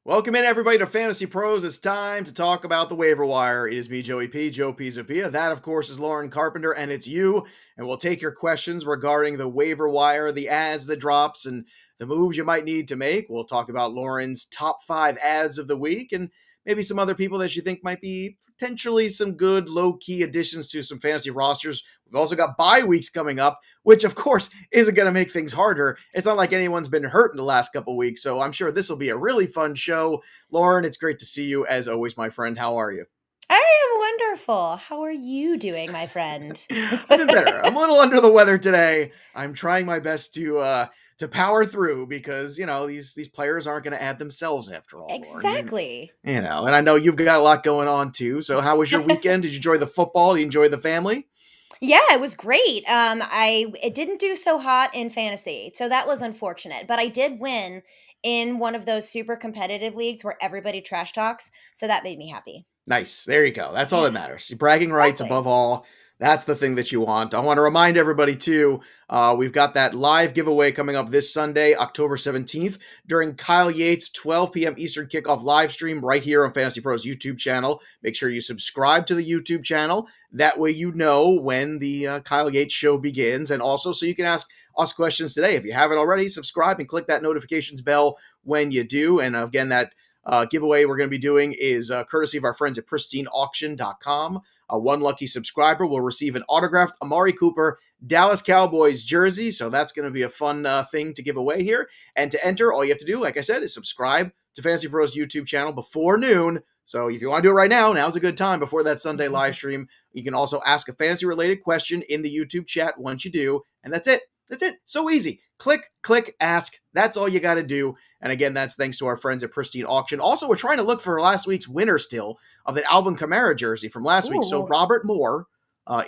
Welcome in, everybody, to Fantasy Pros. It's time to talk about the waiver wire. It is me, Joey P, Joe Pisapia. That, of course, is Lauren Carpenter, and it's you. And we'll take your questions regarding the waiver wire, the ads, the drops, and the moves you might need to make. We'll talk about Lauren's top 5 ads of the week and maybe some other people that you think might be potentially some good low-key additions to some fantasy rosters. We've also got bye weeks coming up, which, of course, isn't going to make things harder. It's not like anyone's been hurt in the last couple weeks, so I'm sure this will be a really fun show. Lauren, it's great to see you, as always, my friend. How are you? I am wonderful. How are you doing, my friend? I've been better. I'm a little under the weather today. I'm trying my best to power through because, these players aren't going to add themselves after all, Lauren. Exactly. And I know you've got a lot going on too. So how was your weekend? Did you enjoy the football? Did you enjoy the family? Yeah, it was great. It didn't do so hot in fantasy, so that was unfortunate. But I did win in one of those super competitive leagues where everybody trash talks, so that made me happy. Nice. There you go. That's all Yeah, that matters. Bragging rights exactly. above all. That's the thing that you want. I want to remind everybody too. We've got that live giveaway coming up this Sunday, October 17th, during Kyle Yates' 12 p.m. Eastern kickoff live stream right here on Fantasy Pros YouTube channel. Make sure you subscribe to the YouTube channel. That way you know when the Kyle Yates show begins, and also so you can ask us questions today. If you haven't already, subscribe and click that notifications bell when you do. And again, that giveaway we're going to be doing is courtesy of our friends at pristineauction.com. One lucky subscriber will receive an autographed Amari Cooper Dallas Cowboys jersey. So that's going to be a fun thing to give away here. And to enter, all you have to do, like I said, is subscribe to Fantasy Pros YouTube channel before noon. So if you want to do it right now, now's a good time before that Sunday live stream. You can also ask a fantasy related question in the YouTube chat once you do. And that's it. That's it. So easy. Click, ask. That's all you got to do. And again, that's thanks to our friends at Pristine Auction. Also, we're trying to look for last week's winner still of that Alvin Kamara jersey from last week. So Ooh, Robert Moore,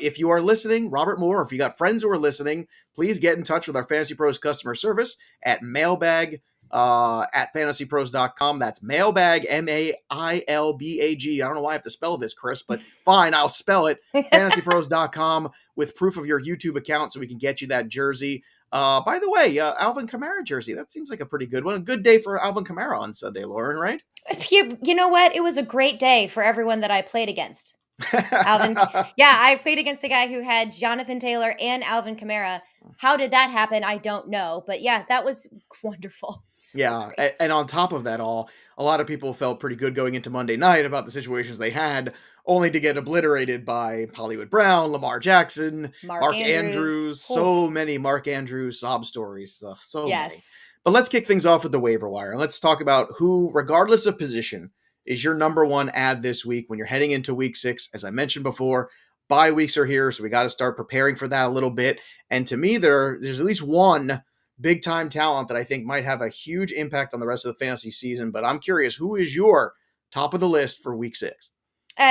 if you are listening, Robert Moore, if you got friends who are listening, please get in touch with our Fantasy Pros customer service at mailbag at fantasypros.com. That's mailbag, MAILBAG. I don't know why I have to spell this, Chris, but fine, I'll spell it. Fantasypros.com with proof of your YouTube account so we can get you that jersey. By the way, Alvin Kamara jersey. That seems like a pretty good one. A good day for Alvin Kamara on Sunday, Lauren, right? you know what? It was a great day for everyone that I played against. Alvin, yeah, I played against a guy who had Jonathan Taylor and Alvin Kamara. How did that happen? I don't know, but yeah, that was wonderful. So Yeah, great. and on top of that all, a lot of people felt pretty good going into Monday night about the situations they had, only to get obliterated by Hollywood Brown, Lamar Jackson, Mark Mark Andrews. Andrews. Whew. So many Mark Andrews sob stories, so many. Yes. But let's kick things off with the waiver wire, and let's talk about who, regardless of position, is your number one ad this week when you're heading into week 6. As I mentioned before, bye weeks are here, so we got to start preparing for that a little bit. And to me, there's at least one big time talent that I think might have a huge impact on the rest of the fantasy season. But I'm curious, who is your top of the list for week 6?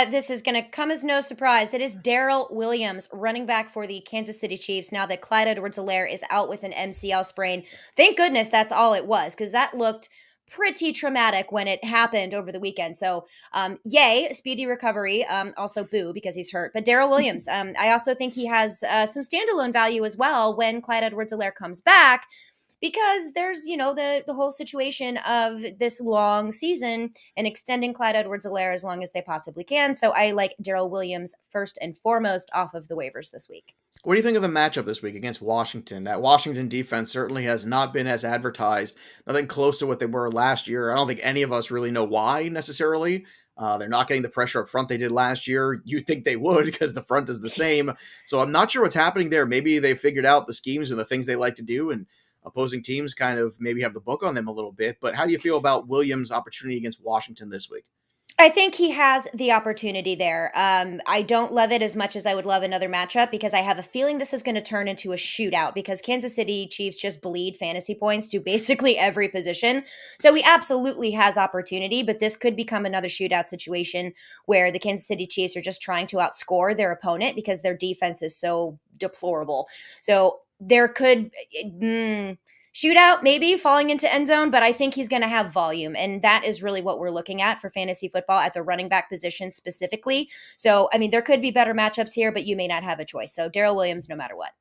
This is going to come as no surprise. It is Daryl Williams, running back for the Kansas City Chiefs. Now that Clyde Edwards-Helaire is out with an MCL sprain, thank goodness that's all it was, because that looked pretty traumatic when it happened over the weekend. So, yay, speedy recovery. Also, boo because he's hurt. But Daryl Williams, I also think he has some standalone value as well when Clyde Edwards-Helaire comes back, because there's the whole situation of this long season and extending Clyde Edwards-Helaire as long as they possibly can. So I like Daryl Williams first and foremost off of the waivers this week. What do you think of the matchup this week against Washington? That Washington defense certainly has not been as advertised. Nothing close to what they were last year. I don't think any of us really know why necessarily. They're not getting the pressure up front they did last year. You think they would because the front is the same. So I'm not sure what's happening there. Maybe they figured out the schemes and the things they like to do, and opposing teams kind of maybe have the book on them a little bit. But how do you feel about Williams' opportunity against Washington this week? I think he has the opportunity there. I don't love it as much as I would love another matchup, because I have a feeling this is going to turn into a shootout, because Kansas City Chiefs just bleed fantasy points to basically every position. So he absolutely has opportunity, but this could become another shootout situation where the Kansas City Chiefs are just trying to outscore their opponent because their defense is so deplorable. So there could shootout, maybe falling into end zone, but I think he's going to have volume. And that is really what we're looking at for fantasy football at the running back position specifically. So, I mean, there could be better matchups here, but you may not have a choice. So, Daryl Williams, no matter what.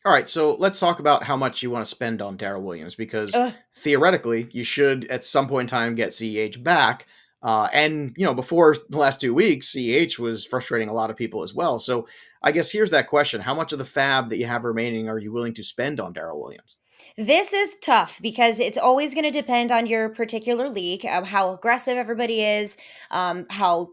All right, so let's talk about how much you want to spend on Darrell Williams because Ugh. theoretically you should at some point in time get CEH back. And before the last 2 weeks, CEH was frustrating a lot of people as well. So I guess here's that question: how much of the fab that you have remaining are you willing to spend on Darrell Williams? This is tough because it's always going to depend on your particular league, how aggressive everybody is, how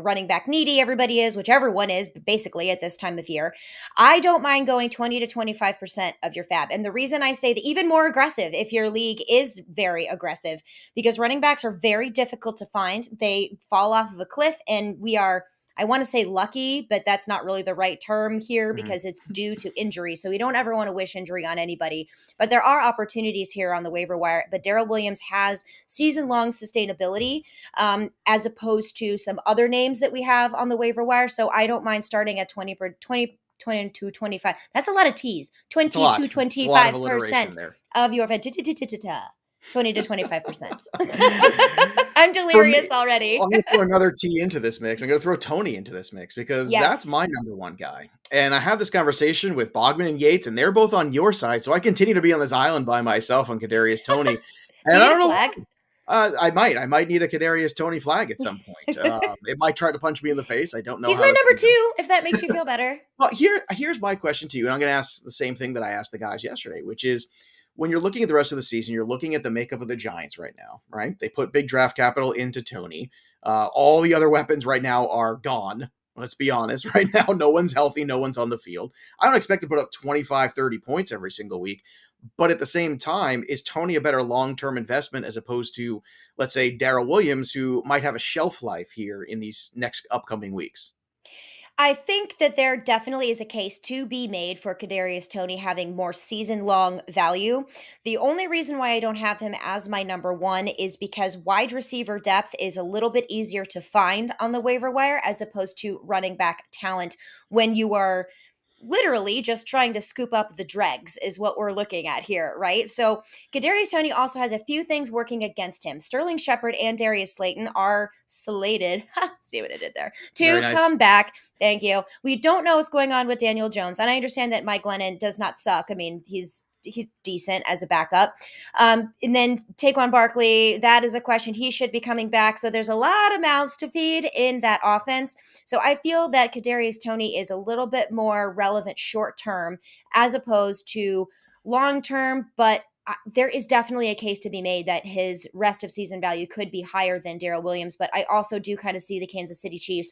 running back needy everybody is, whichever one is basically at this time of year. I don't mind going 20 to 25% of your fab. And the reason I say that even more aggressive if your league is very aggressive, because running backs are very difficult to find. They fall off of a cliff, and we are, I want to say lucky, but that's not really the right term here Mhm. because it's due to injury. So we don't ever want to wish injury on anybody, but there are opportunities here on the waiver wire. But Darrell Williams has season long sustainability, as opposed to some other names that we have on the waiver wire. So I don't mind starting at 20 to 25. That's a lot of T's. It's a 20 to lot. It's a lot of 25% alliteration there. of your 20 to 25%. I'm For delirious me, already. I'm going to throw another T into this mix. I'm going to throw Tony into this mix because that's Yes. my number one guy. And I had this conversation with Bogman and Yates, and they're both on your side. So I continue to be on this island by myself on Kadarius Tony. Do And you I need a don't know flag? why. I might need a Kadarius Tony flag at some point. It might try to punch me in the face. I don't know He's how my that's number going to two, if that makes you feel better. well, here's my question to you, and I'm going to ask the same thing that I asked the guys yesterday, which is when you're looking at the rest of the season, you're looking at the makeup of the Giants right now, right? They put big draft capital into Tony. All the other weapons right now are gone. Let's be honest. Right now, no one's healthy. No one's on the field. I don't expect to put up 25, 30 points every single week. But at the same time, is Tony a better long term investment as opposed to, let's say, Darrell Williams, who might have a shelf life here in these next upcoming weeks? I think that there definitely is a case to be made for Kadarius Toney having more season-long value. The only reason why I don't have him as my number one is because wide receiver depth is a little bit easier to find on the waiver wire as opposed to running back talent when you are literally just trying to scoop up the dregs is what we're looking at here, right? So Kadarius Toney also has a few things working against him. Sterling Shepard and Darius Slayton are slated, see what I did there, Very to nice. come back. Thank you. We don't know what's going on with Daniel Jones, and I understand that Mike Glennon does not suck. I mean, he's decent as a backup. And then Taquan Barkley, that is a question. He should be coming back. So there's a lot of mouths to feed in that offense. So I feel that Kadarius Toney is a little bit more relevant short term as opposed to long term, but there is definitely a case to be made that his rest of season value could be higher than Darrell Williams. But I also do kind of see the Kansas City Chiefs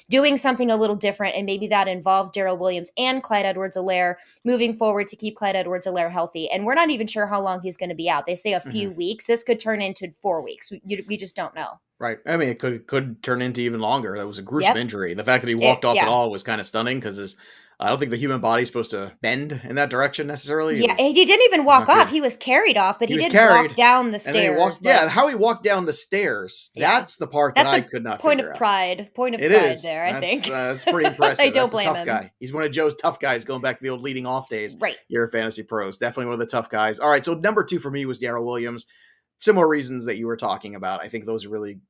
doing something a little different, and maybe that involves Darrell Williams and Clyde Edwards-Helaire moving forward to keep Clyde Edwards-Helaire healthy. And we're not even sure how long he's going to be out. They say a few Mhm. weeks. This could turn into 4 weeks. We just don't know. Right. I mean, it could turn into even longer. That was a gruesome Yep. injury. The fact that he walked off at Yeah. all was kind of stunning because I don't think the human body's supposed to bend in that direction necessarily. It Yeah, was he didn't even walk not off. good. He was carried off, but He he was did walk carried, down the and then he walked. stairs. Yeah, Like, how he walked down the stairs. yeah, That's the part that that's I a could not point figure of out. pride. Point of It pride is. there, I think. That's pretty I impressive. don't That's a blame tough him. guy. He's one of Joe's tough guys, going back to the old leading off days Right. here at Fantasy Pros. Definitely one of the tough guys. All right, so number two for me was Darrell Williams. Similar reasons that you were talking about. I think those are really,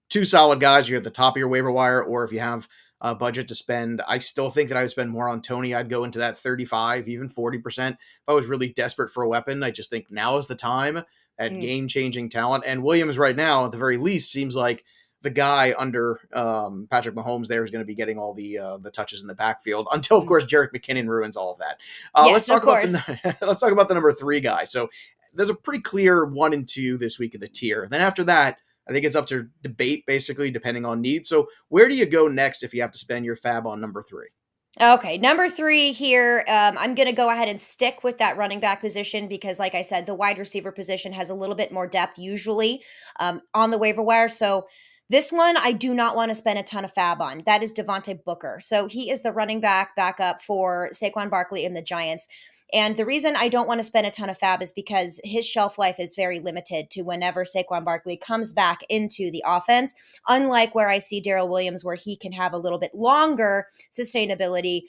two solid guys. You're at the top of your waiver wire, or if you have a budget to spend, I still think that I would spend more on Tony. I'd go into that 35, even 40%. If I was really desperate for a weapon, I just think now is the time at Mm. game-changing talent. And Williams right now, at the very least, seems like the guy under Patrick Mahomes there is going to be getting all the touches in the backfield until, of Mm. course, Jerick McKinnon ruins all of that. Let's Yes, of talk about course. the let's talk about the number three guy. So there's a pretty clear 1 and 2 this week in the tier. Then after that, I think it's up to debate, basically, depending on need. So where do you go next if you have to spend your fab on number three? Okay, number three here. I'm going to go ahead and stick with that running back position because, like I said, the wide receiver position has a little bit more depth usually on the waiver wire. So this one, I do not want to spend a ton of fab on. That is Devontae Booker. So he is the running back backup for Saquon Barkley and the Giants. And the reason I don't want to spend a ton of fab is because his shelf life is very limited to whenever Saquon Barkley comes back into the offense. Unlike where I see Darrell Williams, where he can have a little bit longer sustainability,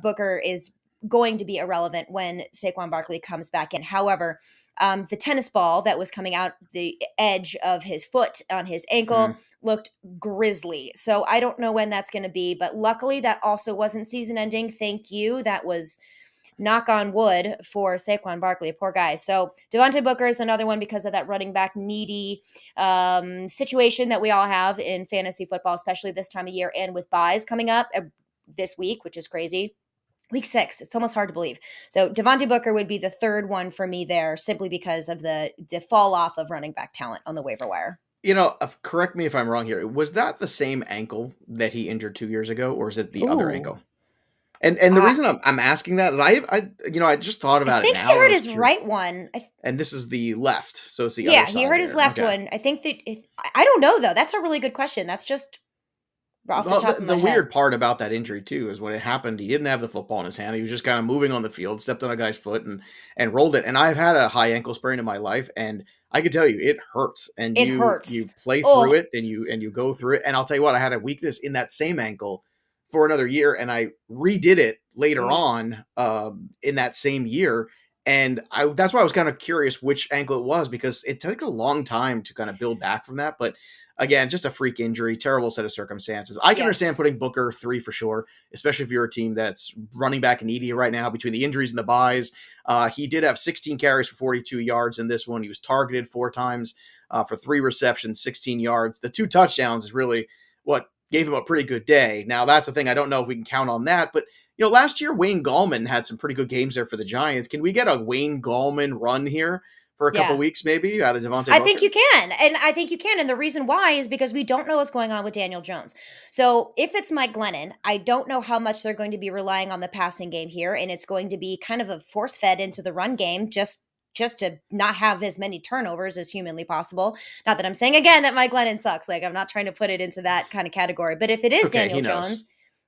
Booker is going to be irrelevant when Saquon Barkley comes back in. However, the tennis ball that was coming out the edge of his foot on his ankle Mm, looked grisly. So I don't know when that's going to be, but luckily that also wasn't season ending. Thank you. That was knock on wood for Saquon Barkley, poor guy. So Devontae Booker is another one because of that running back needy situation that we all have in fantasy football, especially this time of year and with buys coming up this week, which is crazy. Week 6, it's almost hard to believe. So Devontae Booker would be the third one for me there, simply because of the fall off of running back talent on the waiver wire. Correct me if I'm wrong here. Was that the same ankle that he injured 2 years ago, or is it the other Ooh. ankle? And the Uh, reason I'm asking that is I just thought I about it think he now, and I hurt was his curious. right one. And this is the left, so it's the other Yeah, he side hurt his there. left Okay. one. I think that I don't know though. That's a really good question. That's just off the Well, top of the my head. weird part about that injury too is when it happened, he didn't have the football in his hand. He was just kind of moving on the field, stepped on a guy's foot, and rolled it. And I've had a high ankle sprain in my life, and I can tell you it hurts. And It you hurts. play through Oh, it, and you go through it. And I'll tell you what, I had a weakness in that same ankle for another year, and I redid it later mm, on in that same year. And that's why I was kind of curious which ankle it was, because it took a long time to kind of build back from that. But again, just a freak injury, terrible set of circumstances. I can understand yes. putting Booker 3 for sure, especially if you're a team that's running back needy right now between the injuries and the buys. He did have 16 carries for 42 yards in this one. He was targeted 4 times for 3 receptions, 16 yards. The 2 touchdowns is really what gave him a pretty good day. Now, that's the thing. I don't know if we can count on that, but last year Wayne Gallman had some pretty good games there for the Giants. Can we get a Wayne Gallman run here for a couple Yeah. weeks, maybe out of Devontae I think Booker? you can. And I think you can. And the reason why is because we don't know what's going on with Daniel Jones. So if it's Mike Glennon, I don't know how much they're going to be relying on the passing game here. And it's going to be kind of a force fed into the run game just to not have as many turnovers as humanly possible. Not that I'm saying again that Mike Glennon sucks. Like, I'm not trying to put it into that kind of category. But if it is Okay, he Daniel knows. Jones,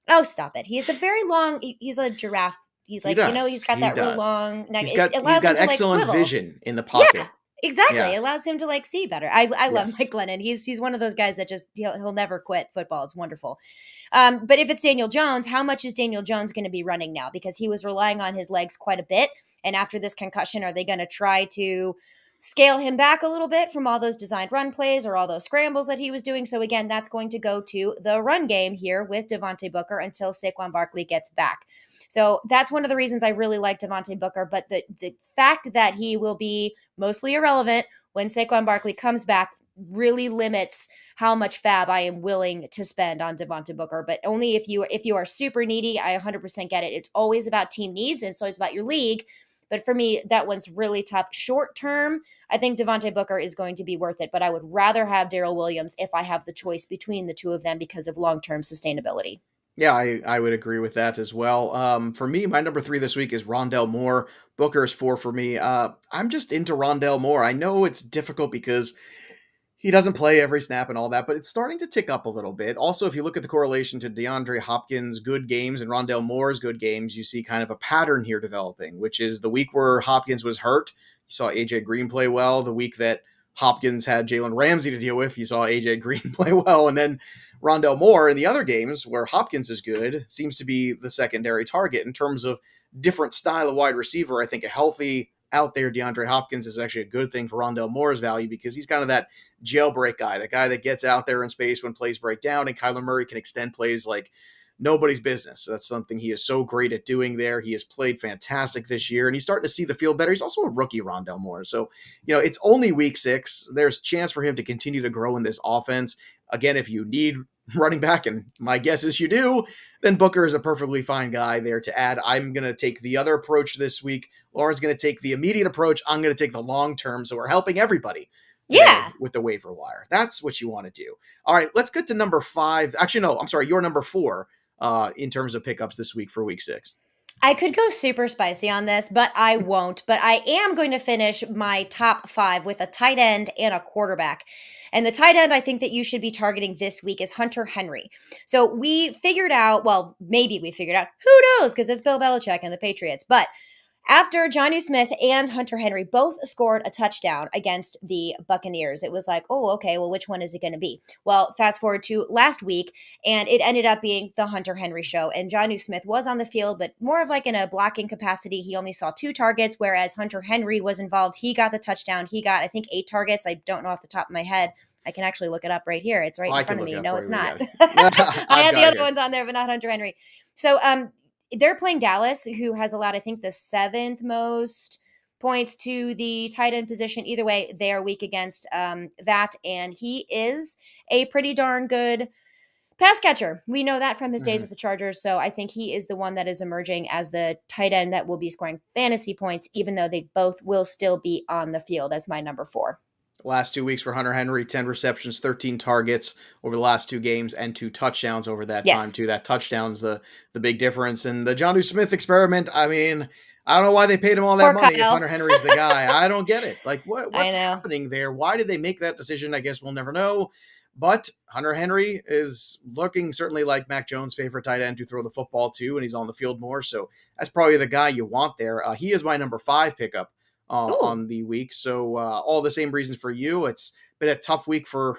oh, stop it. He's a very long, he's a giraffe. He's He like, he's does. got He that real does. long neck. He's It got he's allows him got to like excellent swivel. vision in the Yeah, pocket. exactly. Yeah. It allows him to like see better. I love Mike Yes. Glennon. He's one of those guys that just he'll never quit football. It's wonderful. But if it's Daniel Jones, how much is Daniel Jones going to be running now? Because he was relying on his legs quite a bit. And after this concussion, are they going to try to scale him back a little bit from all those designed run plays or all those scrambles that he was doing? So again, that's going to go to the run game here with Devontae Booker until Saquon Barkley gets back. So that's one of the reasons I really like Devontae Booker. But the fact that he will be mostly irrelevant when Saquon Barkley comes back really limits how much fab I am willing to spend on Devontae Booker. But only if you are super needy. I 100% get it. It's always about team needs, and it's always about your league. But for me, that one's really tough. Short term, I think Devontae Booker is going to be worth it. But I would rather have Darrell Williams if I have the choice between the two of them because of long term sustainability. Yeah, I would agree with that as well. For me, my number 3 this week is Rondell Moore. Booker is 4 for me. I'm just into Rondell Moore. I know it's difficult because he doesn't play every snap and all that, but it's starting to tick up a little bit. Also, if you look at the correlation to DeAndre Hopkins' good games and Rondell Moore's good games, you see kind of a pattern here developing, which is the week where Hopkins was hurt, you saw AJ Green play well. The week that Hopkins had Jalen Ramsey to deal with, you saw AJ Green play well. And then Rondell Moore in the other games where Hopkins is good seems to be the secondary target in terms of different style of wide receiver. I think a healthy out there DeAndre Hopkins is actually a good thing for Rondell Moore's value because he's kind of that jailbreak guy, the guy that gets out there in space when plays break down, and Kyler Murray can extend plays like nobody's business. So that's something he is so great at doing there. He has played fantastic this year, and he's starting to see the field better. He's also a rookie, Rondell Moore. So, it's only week 6. There's a chance for him to continue to grow in this offense. Again, if you need running back, and my guess is you do, then Booker is a perfectly fine guy there to add. I'm going to take the other approach this week. Lauren's going to take the immediate approach. I'm going to take the long term. So we're helping everybody today Yeah. with the waiver wire. That's what you want to do. All right, let's get to number 5. Actually, no, I'm sorry. You're number 4 in terms of pickups this week for week 6. I could go super spicy on this, but I won't. But I am going to finish my top 5 with a tight end and a quarterback. And the tight end I think that you should be targeting this week is Hunter Henry. So we figured out, well, maybe we figured out, who knows, because it's Bill Belichick and the Patriots. But after Johnny Smith and Hunter Henry both scored a touchdown against the Buccaneers, it was like, oh, okay, well, which one is it going to be? Well, fast forward to last week, and it ended up being the Hunter Henry show. And Johnny Smith was on the field, but more of like in a blocking capacity. He only saw 2 targets, whereas Hunter Henry was involved. He got the touchdown. He got, I think, 8 targets. I don't know off the top of my head. I can actually look it up right here. It's right in I can front of look it me. up No, for it's you. We not. got it. I I've had the got it other here. ones on there, but not Hunter Henry. So, they're playing Dallas, who has allowed, I think, the seventh most points to the tight end position. Either way, they are weak against that, and he is a pretty darn good pass catcher. We know that from his days Mhm. at the Chargers. So I think he is the one that is emerging as the tight end that will be scoring fantasy points, even though they both will still be on the field as my number four. Last 2 weeks for Hunter Henry, 10 receptions, 13 targets over the last 2 games, and 2 touchdowns over that time, Yes. too. That touchdown's the big difference. And the Jonnu Smith experiment, I mean, I don't know why they paid him all that Poor money if Kyle. Hunter Henry's the guy. I don't get it. Like, I what's know. happening there? Why did they make that decision? I guess we'll never know. But Hunter Henry is looking certainly like Mac Jones' favorite tight end to throw the football to, and he's on the field more. So that's probably the guy you want there. He is my number 5 pickup Ooh. on the week. So all the same reasons for you. It's been a tough week for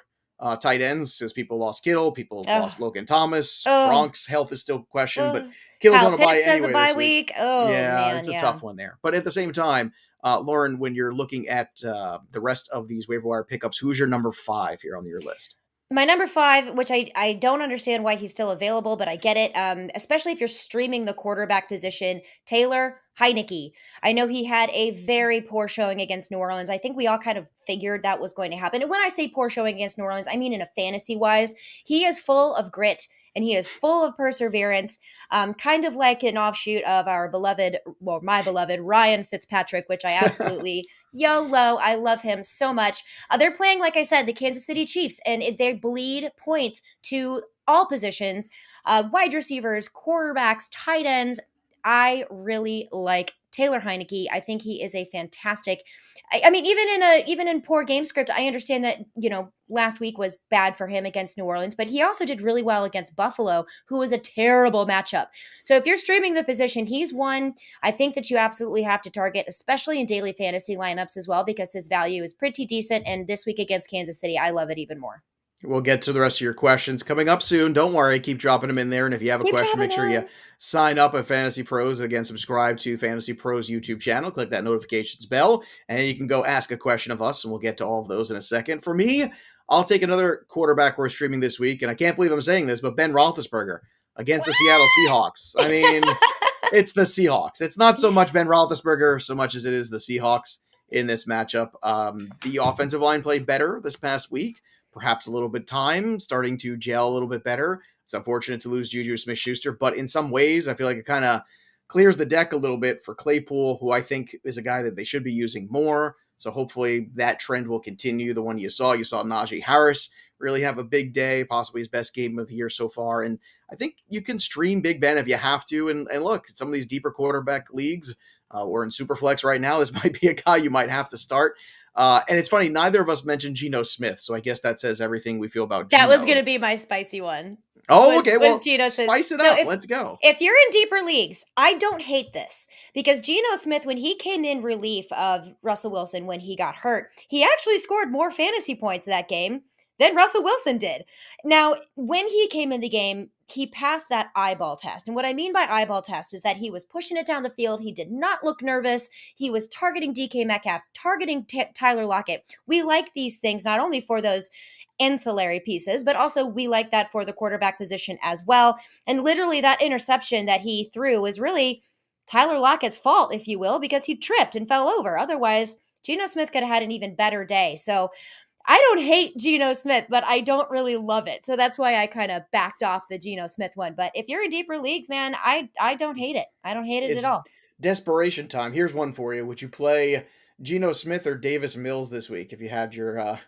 tight ends as people lost Kittle, people Oh. lost Logan Thomas. Oh. Gronk's health is still questioned, but Oh. Kittle's Kyle on a bye Pitts has a anyway bye this week. week. Oh Yeah, man, it's a yeah. tough one there. But at the same time, Lauren, when you're looking at the rest of these waiver wire pickups, who's your number 5 here on your list? My number five, which I don't understand why he's still available, but I get it. Especially if you're streaming the quarterback position, Taylor Heineke. I know he had a very poor showing against New Orleans. I think we all kind of figured that was going to happen. And when I say poor showing against New Orleans, I mean in a fantasy wise, he is full of grit and he is full of perseverance, kind of like an offshoot of our beloved, well, my beloved Ryan Fitzpatrick, which I absolutely YOLO. I love him so much. They're playing, like I said, the Kansas City Chiefs, and they bleed points to all positions, wide receivers, quarterbacks, tight ends. I really like Taylor Heineke. I think he is a fantastic. I mean, even in poor game script, I understand that last week was bad for him against New Orleans, but he also did really well against Buffalo, who was a terrible matchup. So if you're streaming the position, he's one I think that you absolutely have to target, especially in daily fantasy lineups as well, because his value is pretty decent. And this week against Kansas City, I love it even more. We'll get to the rest of your questions coming up soon. Don't worry, keep dropping them in there. And if you have a Keep question, dropping make sure you them. sign up at Fantasy Pros. Again, subscribe to Fantasy Pros YouTube channel. Click that notifications bell, and you can go ask a question of us, and we'll get to all of those in a second. For me, I'll take another quarterback we're streaming this week, and I can't believe I'm saying this, but Ben Roethlisberger against the Seattle Seahawks. I mean, it's the Seahawks. It's not so much Ben Roethlisberger so much as it is the Seahawks in this matchup. The offensive line played better this past week, perhaps a little bit time, starting to gel a little bit better. It's unfortunate to lose Juju Smith-Schuster, but in some ways, I feel like it kind of clears the deck a little bit for Claypool, who I think is a guy that they should be using more. So hopefully that trend will continue. The one you saw Najee Harris really have a big day, possibly his best game of the year so far. And I think you can stream Big Ben if you have to. And look, some of these deeper quarterback leagues, or in Superflex right now, this might be a guy you might have to start. And it's funny, neither of us mentioned Geno Smith, so I guess that says everything we feel about That was Geno. gonna be my spicy one. Oh, Was okay, was well, Geno Smith. spice it So up. Let's go. if you're in deeper leagues, I don't hate this because Geno Smith, when he came in relief of Russell Wilson when he got hurt, he actually scored more fantasy points that game than Russell Wilson did. Now, when he came in the game, he passed that eyeball test. And what I mean by eyeball test is that he was pushing it down the field. He did not look nervous. He was targeting DK Metcalf, targeting Tyler Lockett. We like these things not only for those ancillary pieces, but also we like that for the quarterback position as well. And literally, that interception that he threw was really Tyler Lockett's fault, if you will, because he tripped and fell over. Otherwise, Geno Smith could have had an even better day. So I don't hate Geno Smith, but I don't really love it. So that's why I kind of backed off the Geno Smith one. But if you're in deeper leagues, man, I don't hate it. I don't hate it at It's all. desperation time. Here's one for you. Would you play Geno Smith or Davis Mills this week if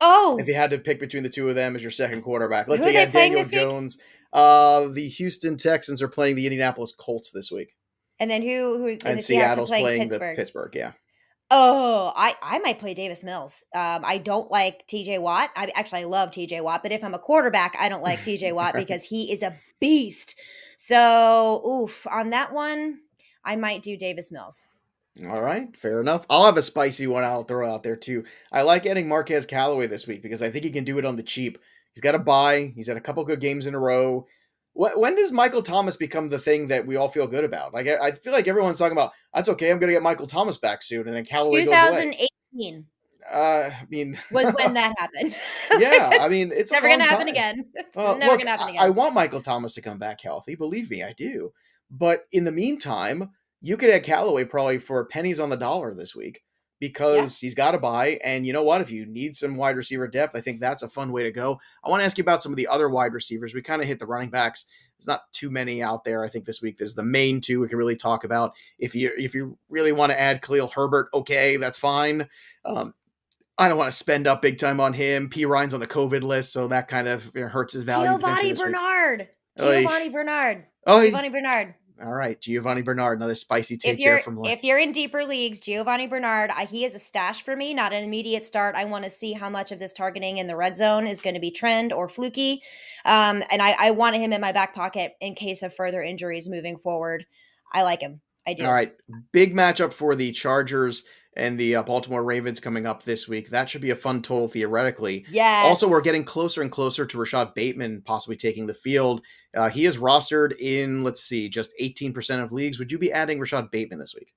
Oh, you had to pick between the two of them as your second quarterback? Let's who say are you they had playing Daniel this week? Jones. The Houston Texans are playing the Indianapolis Colts this week, And then who in and the Seahawks are Seattle's playing playing the Pittsburgh? Pittsburgh. Yeah. Oh, I might play Davis Mills. I don't like TJ Watt. I love TJ Watt, but if I'm a quarterback, I don't like TJ Watt because he is a beast. So, oof, on that one, I might do Davis Mills. All right, fair enough. I'll have a spicy one I'll throw out there too. I like adding Marquez Callaway this week because I think he can do it on the cheap. He's got a bye. He's had a couple good games in a row. When does Michael Thomas become the thing that we all feel good about? Like I feel like everyone's talking about that's okay. I'm going to get Michael Thomas back soon, and then Callaway goes away. 2018 I mean, was when that happened. yeah. I It's mean, it's a never going long to happen time. again. It's Well, never look, going to happen I again. want Michael Thomas to come back healthy. Believe me, I do. But in the meantime, you could add Callaway probably for pennies on the dollar this week Yeah. because he's got to buy. And you know what? If you need some wide receiver depth, I think that's a fun way to go. I want to ask you about some of the other wide receivers. We kind of hit the running backs. There's not too many out there. I think this week there's the main two we can really talk about. If you really want to add Khalil Herbert, okay, that's fine. I don't want to spend up big time on him. P. Ryan's on the COVID list, so that kind of hurts his value potentially Giovanni this week. Bernard. Oy. Giovanni Bernard. Oy. Giovanni Bernard. All right, Giovanni Bernard, another spicy If take there you're from. if you're in deeper leagues, Giovanni Bernard, he is a stash for me, not an immediate start. I want to see how much of this targeting in the red zone is going to be trend or fluky, and I wanted him in my back pocket in case of further injuries moving forward. I like him. I do. All right, big matchup for the Chargers and the Baltimore Ravens coming up this week. That should be a fun total theoretically. Yes. Also, we're getting closer and closer to Rashad Bateman possibly taking the field. He is rostered in, let's see, just 18% of leagues. Would you be adding Rashad Bateman this week?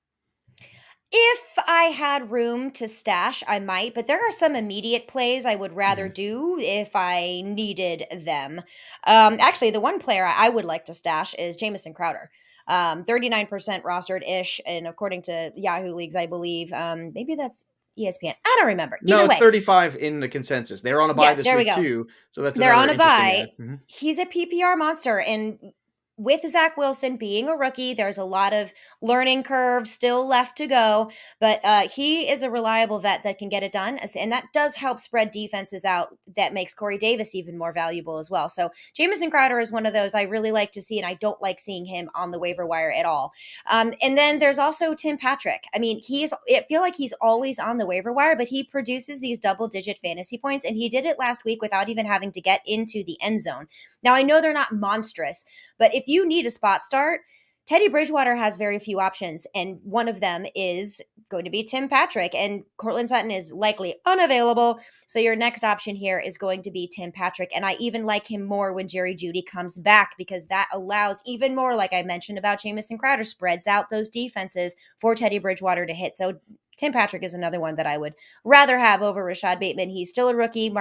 If I had room to stash, I might, but there are some immediate plays I would rather do if I needed them. Actually, the one player I would like to stash is Jamison Crowder. 39% rostered ish, and according to Yahoo Leagues, I believe, maybe that's ESPN. I don't remember. No, Either it's way, 35 in the consensus. They're on a buy yeah, this there we week go. too, so that's They're on another a interesting buy. ad. Mhm. He's a PPR monster, and with Zach Wilson being a rookie, there's a lot of learning curve still left to go, but he is a reliable vet that can get it done, and that does help spread defenses out. That makes Corey Davis even more valuable as well. So Jamison Crowder is one of those I really like to see, and I don't like seeing him on the waiver wire at all. And then there's also Tim Patrick. I mean, I feel like he's always on the waiver wire, but he produces these double-digit fantasy points, and he did it last week without even having to get into the end zone. Now, I know they're not monstrous, but if you need a spot start, Teddy Bridgewater has very few options, and one of them is going to be Tim Patrick, and Cortland Sutton is likely unavailable. So your next option here is going to be Tim Patrick, and I even like him more when Jerry Jeudy comes back because that allows even more, like I mentioned about Jamison Crowder, spreads out those defenses for Teddy Bridgewater to hit. So Tim Patrick is another one that I would rather have over Rashad Bateman. He's still a rookie.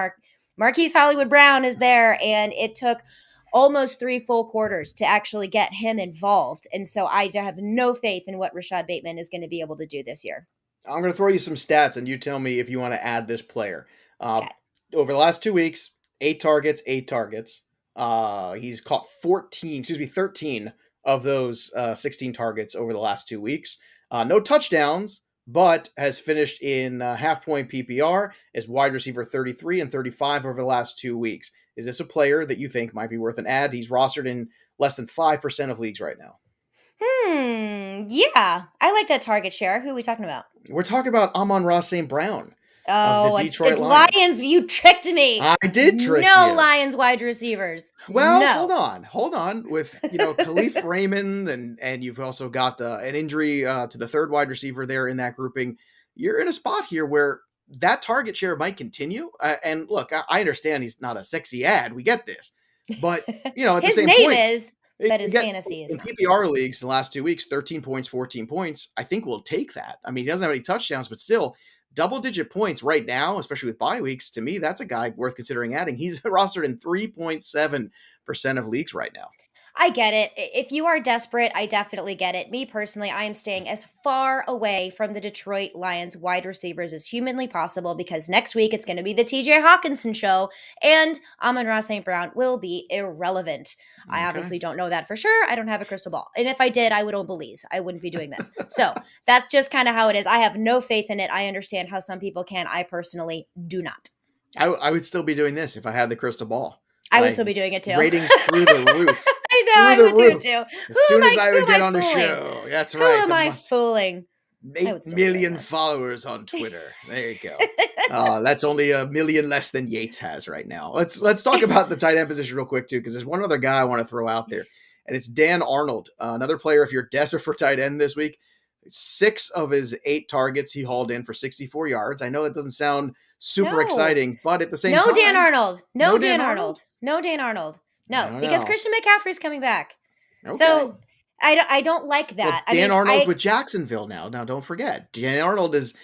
Marquise Hollywood Brown is there, and it took almost 3 full quarters to actually get him involved. And so I have no faith in what Rashad Bateman is going to be able to do this year. I'm going to throw you some stats, and you tell me if you want to add this player. Okay. Over the last 2 weeks, 8 targets, 8 targets. He's caught 13 of those 16 targets over the last 2 weeks. No touchdowns, but has finished in half-point PPR as wide receiver 33 and 35 over the last 2 weeks. Is this a player that you think might be worth an ad? He's rostered in less than 5% of leagues right now. Yeah. I like that target share. Who are we talking about? We're talking about Amon-Ra St. Brown Oh, of the Detroit the Lions. You tricked me. I did trick No you. Lions wide receivers. Well, no. hold on. With Khalif Raymond, and you've also got an injury to the third wide receiver there in that grouping. You're in a spot here where that target share might continue. And look, I understand he's not a sexy ad. We get this, but at the His same name point, is, but his fantasy is in not. PPR leagues in the last 2 weeks, 13 points, 14 points. I think we'll take that. I mean, he doesn't have any touchdowns, but still. Double-digit points right now, especially with bye weeks, to me, that's a guy worth considering adding. He's rostered in 3.7% of leagues right now. I get it. If you are desperate, I definitely get it. Me personally, I am staying as far away from the Detroit Lions wide receivers as humanly possible because next week it's going to be the TJ Hawkinson show and Amon-Ra St. Brown will be irrelevant. I obviously don't know that for sure. I don't have a crystal ball. And if I did, I would Obelize. I wouldn't be doing this. So that's just kind of how it is. I have no faith in it. I understand how some people can. I personally do not. I would still be doing this if I had the crystal ball. I would still be doing it too. Ratings through the roof. I know, I would do it too. As soon as I would get on the show. That's right. Who am I fooling? 8 million followers on Twitter. There you go. That's only 1 million less than Yates has right now. Let's talk about the tight end position real quick too, because there's one other guy I want to throw out there, and it's Dan Arnold, another player. If you're desperate for tight end this week, 6 of his 8 targets he hauled in for 64 yards. I know that doesn't sound super exciting, but at the same time, no Dan Arnold. No Dan Arnold. No, because Christian McCaffrey's coming back. Okay. So I don't like that. Well, Dan Arnold's with Jacksonville now. Now, don't forget, Dan Arnold is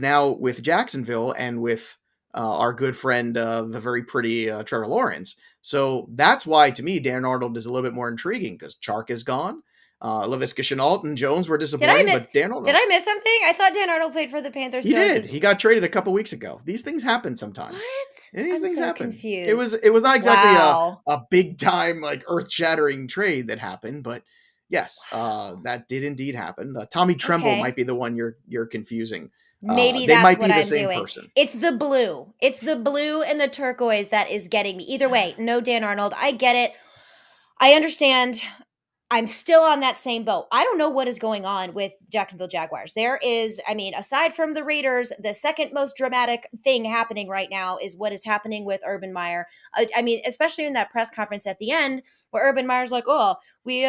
now with Jacksonville and with our good friend, the very pretty Trevor Lawrence. So that's why, to me, Dan Arnold is a little bit more intriguing because Chark is gone. LaVisca Chenault and Jones were Did I disappointing, miss? but Dan Arnold, Did I miss something? I thought Dan Arnold played for the Panthers he too. I did. did. He got traded a couple weeks ago. These things happen sometimes. What? And these I'm things so happen. It was confused. it was not exactly Wow. a big time like earth shattering trade that happened, but yes, Wow. that did indeed happen. Tommy Tremble might Okay. be the one you're confusing. Maybe They that's might what be the I'm same doing. person. It's the blue. It's the blue and the turquoise that is getting me. Either way, no Dan Arnold. I get it. I understand. I'm still on that same boat. I don't know what is going on with Jacksonville Jaguars. There is, I mean, aside from the Raiders, the second most dramatic thing happening right now is what is happening with Urban Meyer. I mean, especially in that press conference at the end where Urban Meyer's like, "Oh, we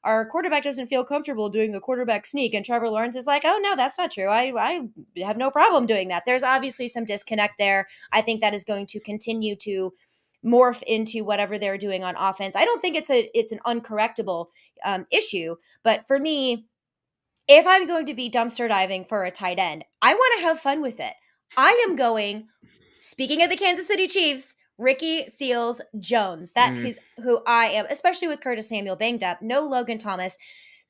our quarterback doesn't feel comfortable doing a quarterback sneak," and Trevor Lawrence is like, "Oh no, that's not true. I have no problem doing that." There's obviously some disconnect there. I think that is going to continue to morph into whatever they're doing on offense. I don't think it's an uncorrectable issue. But for me, if I'm going to be dumpster diving for a tight end, I want to have fun with it. I am going, speaking of the Kansas City Chiefs, Ricky Seals Jones. That Mm, is who I am, especially with Curtis Samuel banged up. No Logan Thomas.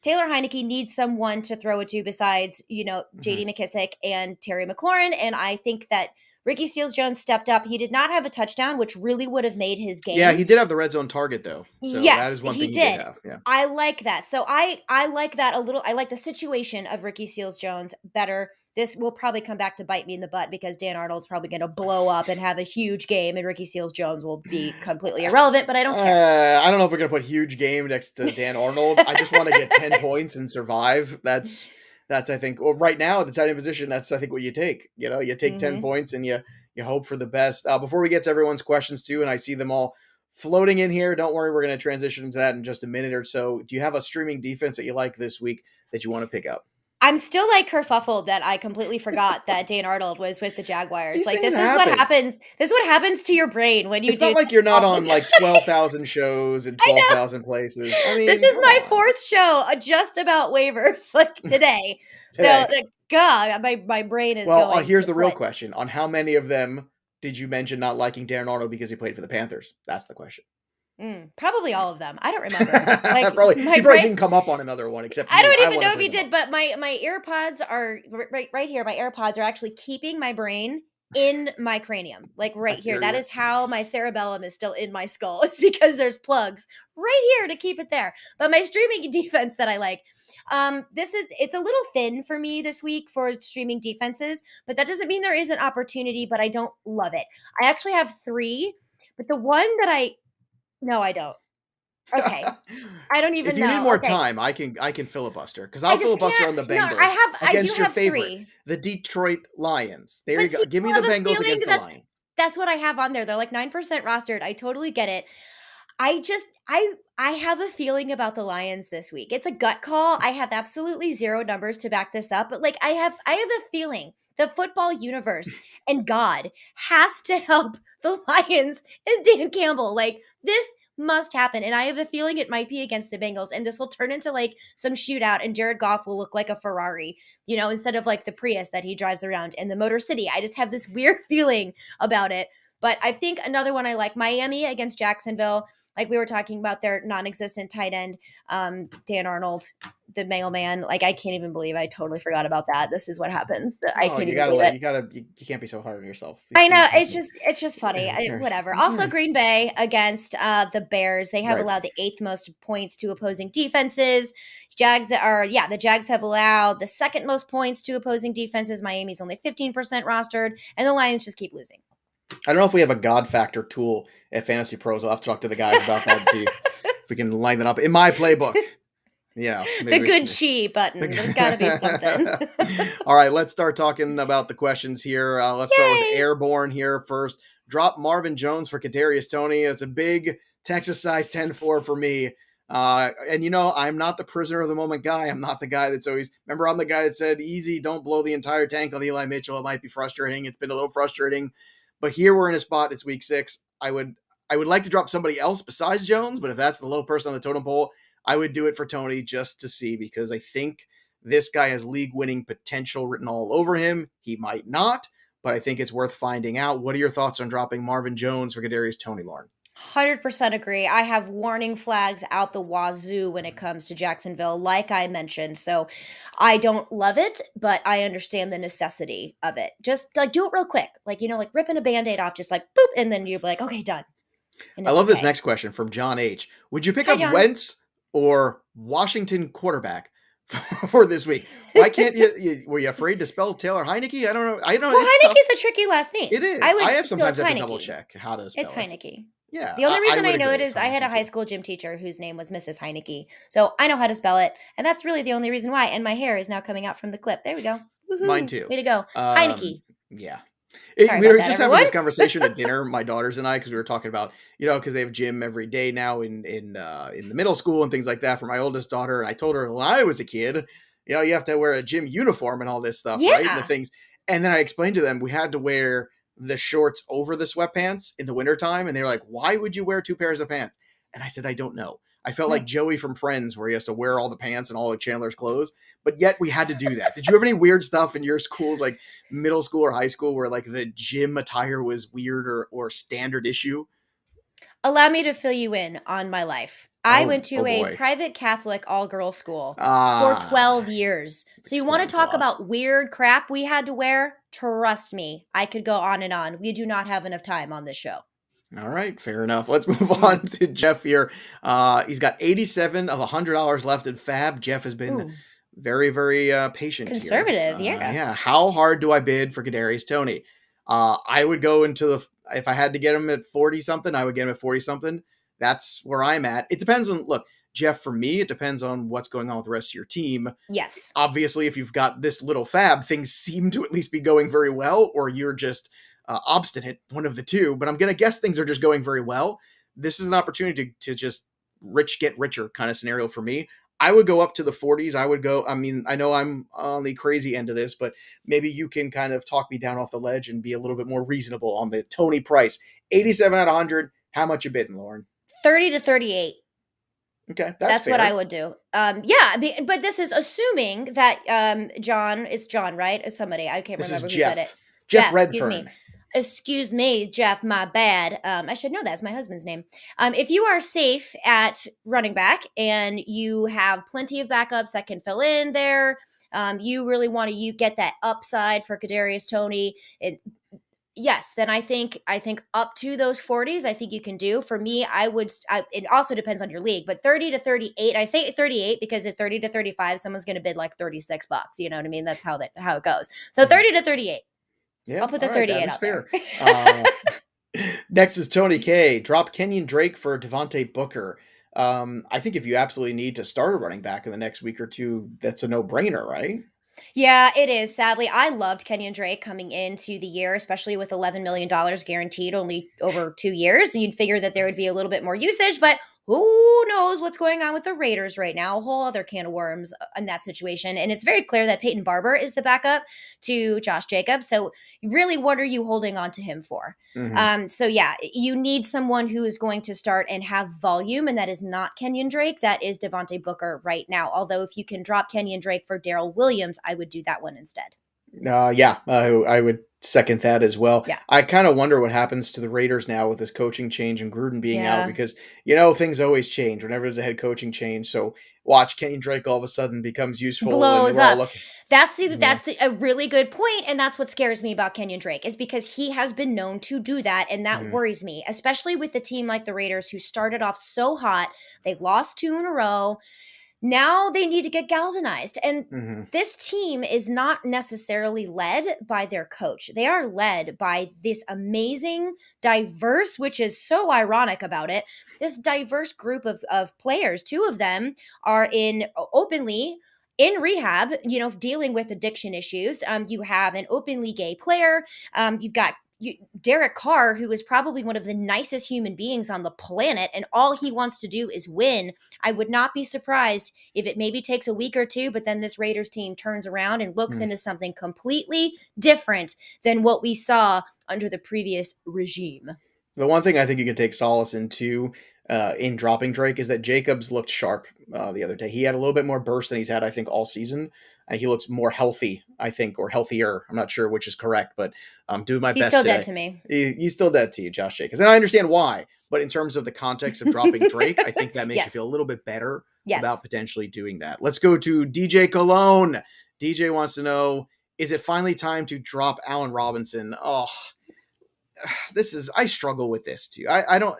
Taylor Heineke needs someone to throw it to besides, mhm. JD McKissick and Terry McLaurin. And I think that Ricky Seals Jones stepped up. He did not have a touchdown, which really would have made his Yeah, game. he did have the red zone target though, so that Yes, is one he thing he did did. have. Yeah. I like that. So I like that a little. I like the situation of Ricky Seals Jones better. This will probably come back to bite me in the butt because Dan Arnold's probably going to blow up and have a huge game, and Ricky Seals Jones will be completely irrelevant. But I don't care. I don't know if we're gonna put huge game next to Dan Arnold. I just want to get 10 points and survive. That's I think well, right now at the tight end position. That's I think what you take. You take ten Hmm. points and you hope for the best. Before we get to everyone's questions too, and I see them all floating in here. Don't worry, we're gonna transition into that in just a minute or so. Do you have a streaming defense that you like this week that you want to pick up? I'm still like kerfuffled that I completely forgot that Dan Arnold was with the Jaguars. These Like things this is what happen. happens. This is what happens to your brain when you It's do not like that you're not all the on time. like 12,000 shows and I know. 12,000 places. I This mean, is come my on. fourth show just about waivers like today. So, Today. like, God, my brain is Well, going here's the real kaput. question. On how many of them did you mention not liking Darren Arnold because he played for the Panthers? That's the question. Probably all of them. I don't remember. Like Probably my he probably brain. didn't come up on another one except I me. don't I even want to know if bring you him did, up. but my earpods are right here. My AirPods are actually keeping my brain in my cranium, like I right here. hear That you. is how my cerebellum is still in my skull. It's because there's plugs right here to keep it there. But my streaming defense that I like, it's a little thin for me this week for streaming defenses, but that doesn't mean there isn't opportunity. But I don't love it. I actually have three, but the one that I no, I don't. Okay, I don't If even you need know. more Okay, time, I can filibuster because I I'll just filibuster can't. on the No, Bengals I do against your have favorite, three. the Detroit Lions. There you But go. see, Give me I the have a Bengals feeling against the that Lions. that's what I have on there. They're like 9% rostered. I totally get it. I have a feeling about the Lions this week. It's a gut call. I have absolutely zero numbers to back this up, but like I have a feeling the football universe and God has to help the Lions and Dan Campbell. Like this must happen. And I have a feeling it might be against the Bengals. And this will turn into like some shootout and Jared Goff will look like a Ferrari, instead of like the Prius that he drives around in the Motor City. I just have this weird feeling about it. But I think another one I like, Miami against Jacksonville. Like we were talking about their non-existent tight end, Dan Arnold, the mailman. Like I can't even believe I totally forgot about that. This is what happens. I Oh, can't you even gotta believe let it. you can't be so hard on yourself. These I know things happen. it's just funny. Whatever. It's all Also, right. Green Bay against the Bears. They have Right. allowed the eighth most points to opposing defenses. The Jags have allowed the second most points to opposing defenses. Miami's only 15% rostered, and the Lions just keep losing. I don't know if we have a God factor tool at Fantasy Pros. I'll have to talk to the guys about that and see if we can line that up in my playbook. The Maybe we good can. chi button. There's got to be something. All right, let's start talking about the questions here. Let's start with Yay! Airborne here first. Drop Marvin Jones for Kadarius Toney. That's a big Texas size 10-4 for me. And I'm not the prisoner of the moment guy. I'm not the guy that's always remember I'm the guy that said easy, don't blow the entire tank on Eli Mitchell. It might be frustrating. It's been a little frustrating. But here we're in a spot, it's week 6. I would like to drop somebody else besides Jones, but if that's the low person on the totem pole, I would do it for Toney just to see because I think this guy has league winning potential written all over him. He might not, but I think it's worth finding out. What are your thoughts on dropping Marvin Jones for Kadarius Toney, Lauren? 100% agree. I have warning flags out the wazoo when it comes to Jacksonville, like I mentioned. So I don't love it, but I understand the necessity of it. Just like do it real quick. Like, like ripping a band aid off, just like boop. And then you're like, okay, done. And I it's love this okay. next question from John H. Would you pick Hi, up John. Wentz or Washington quarterback for this week? Why can't were you afraid to spell Taylor Heineke? I don't know. I know Well, it's tough. Heineke's a tricky last It name. I is. I would have still, it's sometimes have to double Heineke. check how to It's spell it. Heineke. Yeah, The only I reason would I know it agree. It's is I fine with had me a high too. school gym teacher whose name was Mrs. Heineke. So I know how to spell it. And that's really the only reason why. And my hair is now coming out from the clip. There we go. Mine Woohoo. too. Way to go. Um, Heineke. yeah. Sorry We about were that, just having everyone. this conversation at dinner, my daughters and I, because we were talking about, because they have gym every day now in the middle school and things like that for my oldest daughter. And I told her when I was a kid, you have to wear a gym uniform and all this stuff, right? And the Yeah. things. And then I explained to them we had to wear the shorts over the sweatpants in the wintertime. And they were like, why would you wear two pairs of pants? And I said, I don't know. I felt like Joey from Friends, where he has to wear all the pants and all of Chandler's clothes, but yet we had to do that. Did you have any weird stuff in your schools, like middle school or high school, where like the gym attire was weird or standard issue? Allow me to fill you in on my life. I Oh, went oh to a boy. private Catholic all girl school for Ah, 12 years. So you want to explains a talk lot. about weird crap we had to wear? Trust me, I could go on and on. We do not have enough time on this show. All right, fair enough. Let's move Mm. on to Jeff here. He's got 87 of $100 left in Fab. Jeff has been Ooh, very, very patient here. conservative. Yeah. Yeah. How hard do I bid for Kadarius Tony? I would go into if I had to get him at 40 something, I would get him at 40 something. That's where I'm at. It depends on, look, Jeff, for me, it depends on what's going on with the rest of your team. Yes. Obviously, if you've got this little Fab, things seem to at least be going very well, or you're just obstinate, one of the two. But I'm going to guess things are just going very well. This is an opportunity to just rich get richer kind of scenario for me. I would go up to the 40s. I would go, I mean, I know I'm on the crazy end of this, but maybe you can kind of talk me down off the ledge and be a little bit more reasonable on the Tony price. 87 out of 100. How much you bidding, Lauren? 30 to 38. Okay, that's That's what I fair. would do. Yeah, but this is assuming that John, it's John, right? It's somebody. I can't This is remember who said it. Jeff. Jeff Jeff, excuse me. Redfern. Excuse me, Jeff, my bad. I should know that. It's my husband's name. If you are safe at running back and you have plenty of backups that can fill in there, you really want to you get that upside for Kadarius Tony. Yes, then I think up to those 40s, I think you can do. For me, it also depends on your league, but 30 to 38, I say 38 because at 30 to 35, someone's going to bid like $36, you know what I mean? That's how it goes. So Mhm. 30 to 38. I'll Yeah, put the all right, that 38 is out there. fair. Uh, Next is Tony K. Drop Kenyon Drake for Devontae Booker. I think if you absolutely need to start a running back in the next week or two, that's a no-brainer, right? Yeah, it is. Sadly, I loved Kenyon Drake coming into the year, especially with $11 million guaranteed only over 2 years. You'd figure that there would be a little bit more usage, but who knows what's going on with the Raiders right now? A whole other can of worms in that situation. And it's very clear that Peyton Barber is the backup to Josh Jacobs. So, really, what are you holding on to him for? Hmm. So, yeah, you need someone who is going to start and have volume, and that is not Kenyon Drake. That is Devontae Booker right now. Although, if you can drop Kenyon Drake for Daryl Williams, I would do that one instead. Yeah, I would second that as well. Yeah. I kind of wonder what happens to the Raiders now with this coaching change and Gruden being out Yeah. because things always change whenever there's a head coaching change. So watch Kenyon Drake all of a sudden becomes useful, and Blows we're all up. looking. Yeah. A really good point, and that's what scares me about Kenyon Drake is because he has been known to do that, and that Mhm. worries me, especially with a team like the Raiders who started off so hot. They lost two in a row. Now they need to get galvanized. And Mhm. this team is not necessarily led by their coach. They are led by this amazing, diverse, which is so ironic about it, this diverse group of players. Two of them are in openly in rehab, dealing with addiction issues. You have an openly gay player. You've got Derek Carr, who is probably one of the nicest human beings on the planet, and all he wants to do is win. I would not be surprised if it maybe takes a week or two, but then this Raiders team turns around and looks Mhm. into something completely different than what we saw under the previous regime. The one thing I think you can take solace in too, in dropping Drake is that Jacobs looked sharp the other day. He had a little bit more burst than he's had, I think, all season. And he looks more healthy, I think, or healthier. I'm not sure which is correct, but I'm doing my He's best still dead today. to me. He's still dead to you, Josh Jacobs. And I understand why. But in terms of the context of dropping Drake, I think that makes you Yes. feel a little bit better Yes. about potentially doing that. Let's go to DJ Cologne. DJ wants to know, is it finally time to drop Allen Robinson? Oh, I struggle with this too. I don't,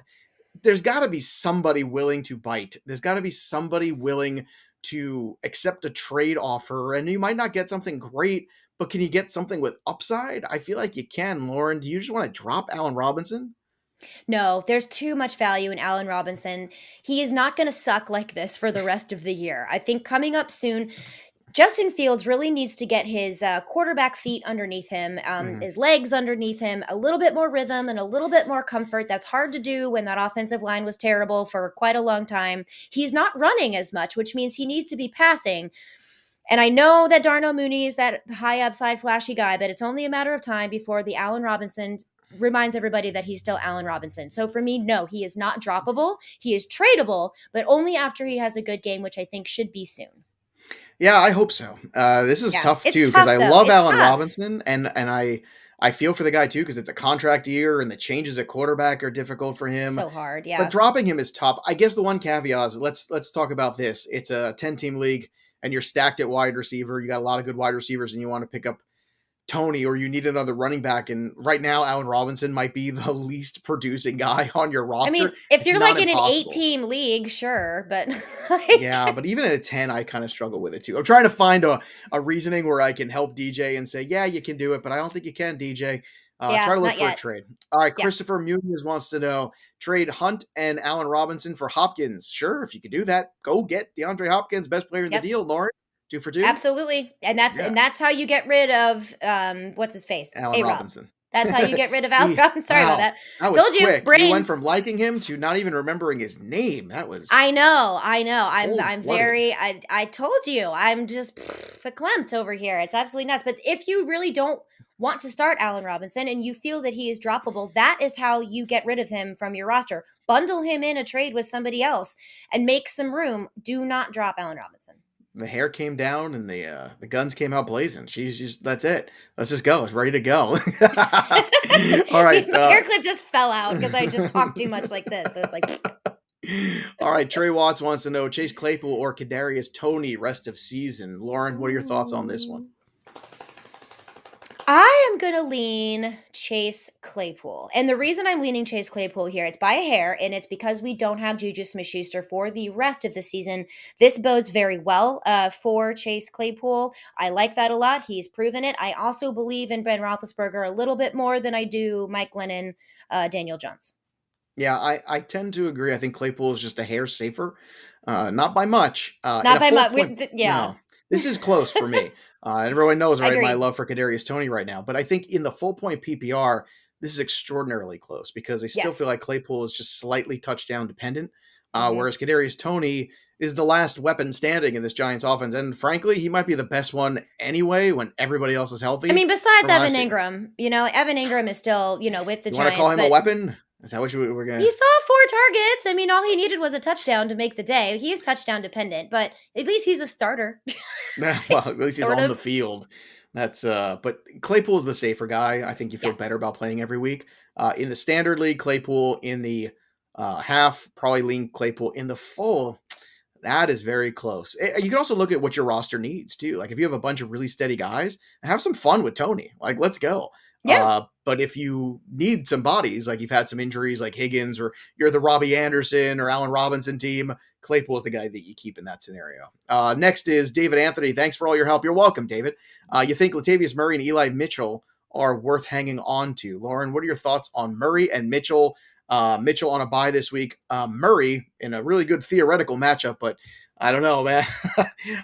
there's got to be somebody willing to bite. There's got to be somebody willing to accept a trade offer. And you might not get something great, but can you get something with upside? I feel like you can, Lauren. Do you just want to drop Allen Robinson? No, there's too much value in Allen Robinson. He is not going to suck like this for the rest of the year. I think coming up soon, Justin Fields really needs to get his quarterback feet underneath him, Mhm. his legs underneath him, a little bit more rhythm and a little bit more comfort. That's hard to do when that offensive line was terrible for quite a long time. He's not running as much, which means he needs to be passing. And I know that Darnell Mooney is that high upside, flashy guy, but it's only a matter of time before the Allen Robinson reminds everybody that he's still Allen Robinson. So for me, no, he is not droppable. He is tradable, but only after he has a good game, which I think should be soon. Yeah, I hope so. This is Yeah, tough it's too because tough I though. love It's Allen tough. Robinson and I feel for the guy too because it's a contract year and the changes at quarterback are difficult for him. So hard, But yeah. dropping him is tough. I guess the one caveat is let's talk about this. It's a 10-team league and you're stacked at wide receiver. You got a lot of good wide receivers and you want to pick up Tony or you need another running back. And right now, Allen Robinson might be the least producing guy on your I mean, roster. if It's you're not like in an impossible. 8-team league, sure, but Yeah, like but even at a 10, I kind of struggle with it too. I'm trying to find a reasoning where I can help DJ and say, yeah, you can do it, but I don't think you can, DJ. yeah, Try to look not for a yet. trade. All right, Yeah. Christopher Muniz wants to know trade Hunt and Allen Robinson for Hopkins. Sure, if you could do that, go get DeAndre Hopkins, best player in the Yep. deal. Lauren, 2 for 2. Absolutely. And that's Yeah, and that's how you get rid of what's his face? Allen A-Rob. Robinson. That's how you get rid of Al Robinson. Sorry about Wow, that. that was Told you, quick. You went brain. from liking him to not even remembering his name. That was I know. cold I'm blooded. very I told you. I'm just verklempt over here. It's absolutely nuts. But if you really don't want to start Allen Robinson and you feel that he is droppable, that is how you get rid of him from your roster. Bundle him in a trade with somebody else and make some room. Do not drop Allen Robinson. The hair came down and the guns came out blazing. She's just that's it. Let's just go. It's ready to go. All right. My hair clip just fell out because I just talked too much like this. So it's like All right. Trey Watts wants to know Chase Claypool or Kadarius Tony rest of season. Lauren, what are your thoughts on this one? I am going to lean Chase Claypool. And the reason I'm leaning Chase Claypool here, it's by a hair, and it's because we don't have Juju Smith-Schuster for the rest of the season. This bodes very well for Chase Claypool. I like that a lot. He's proven it. I also believe in Ben Roethlisberger a little bit more than I do Mike Glennon, Daniel Jones. Yeah, I tend to agree. I think Claypool is just a hair safer, not by much. In Not a by full much. point, Yeah. no, this is close for me. Everyone knows, right, my Agreed. love for Kadarius Tony right now. But I think in the full point PPR, this is extraordinarily close because I still feel Yes. like Claypool is just slightly touchdown dependent, Hmm. whereas Kadarius Tony is the last weapon standing in this Giants offense, and frankly, he might be the best one anyway when everybody else is I healthy. mean, besides From what I've Evan seen, Ingram, Evan Ingram is still, with the you want to call Giants, him a but weapon? Is that what we're he gonna? saw 4 targets. I mean, all he needed was a touchdown to make the day. He is touchdown dependent, but at least he's a starter. Well, at least he's Sort on the of. field. That's but Claypool is the safer guy. I think you feel Yeah. better about playing every week. In the standard league, Claypool in the half, probably lean Claypool in the full. That is very close. You can also look at what your roster needs too. Like if you have a bunch of really steady guys, have some fun with Tony. Like let's go. Yeah. But if you need some bodies, like you've had some injuries, like Higgins, or you're the Robbie Anderson or Allen Robinson team, Claypool is the guy that you keep in that scenario. Next is David Anthony. Thanks for all your help. You're welcome, David. You think Latavius Murray and Eli Mitchell are worth hanging on to? Lauren, what are your thoughts on Murray and Mitchell? Mitchell on a bye this week. Murray in a really good theoretical matchup, but I don't know, man.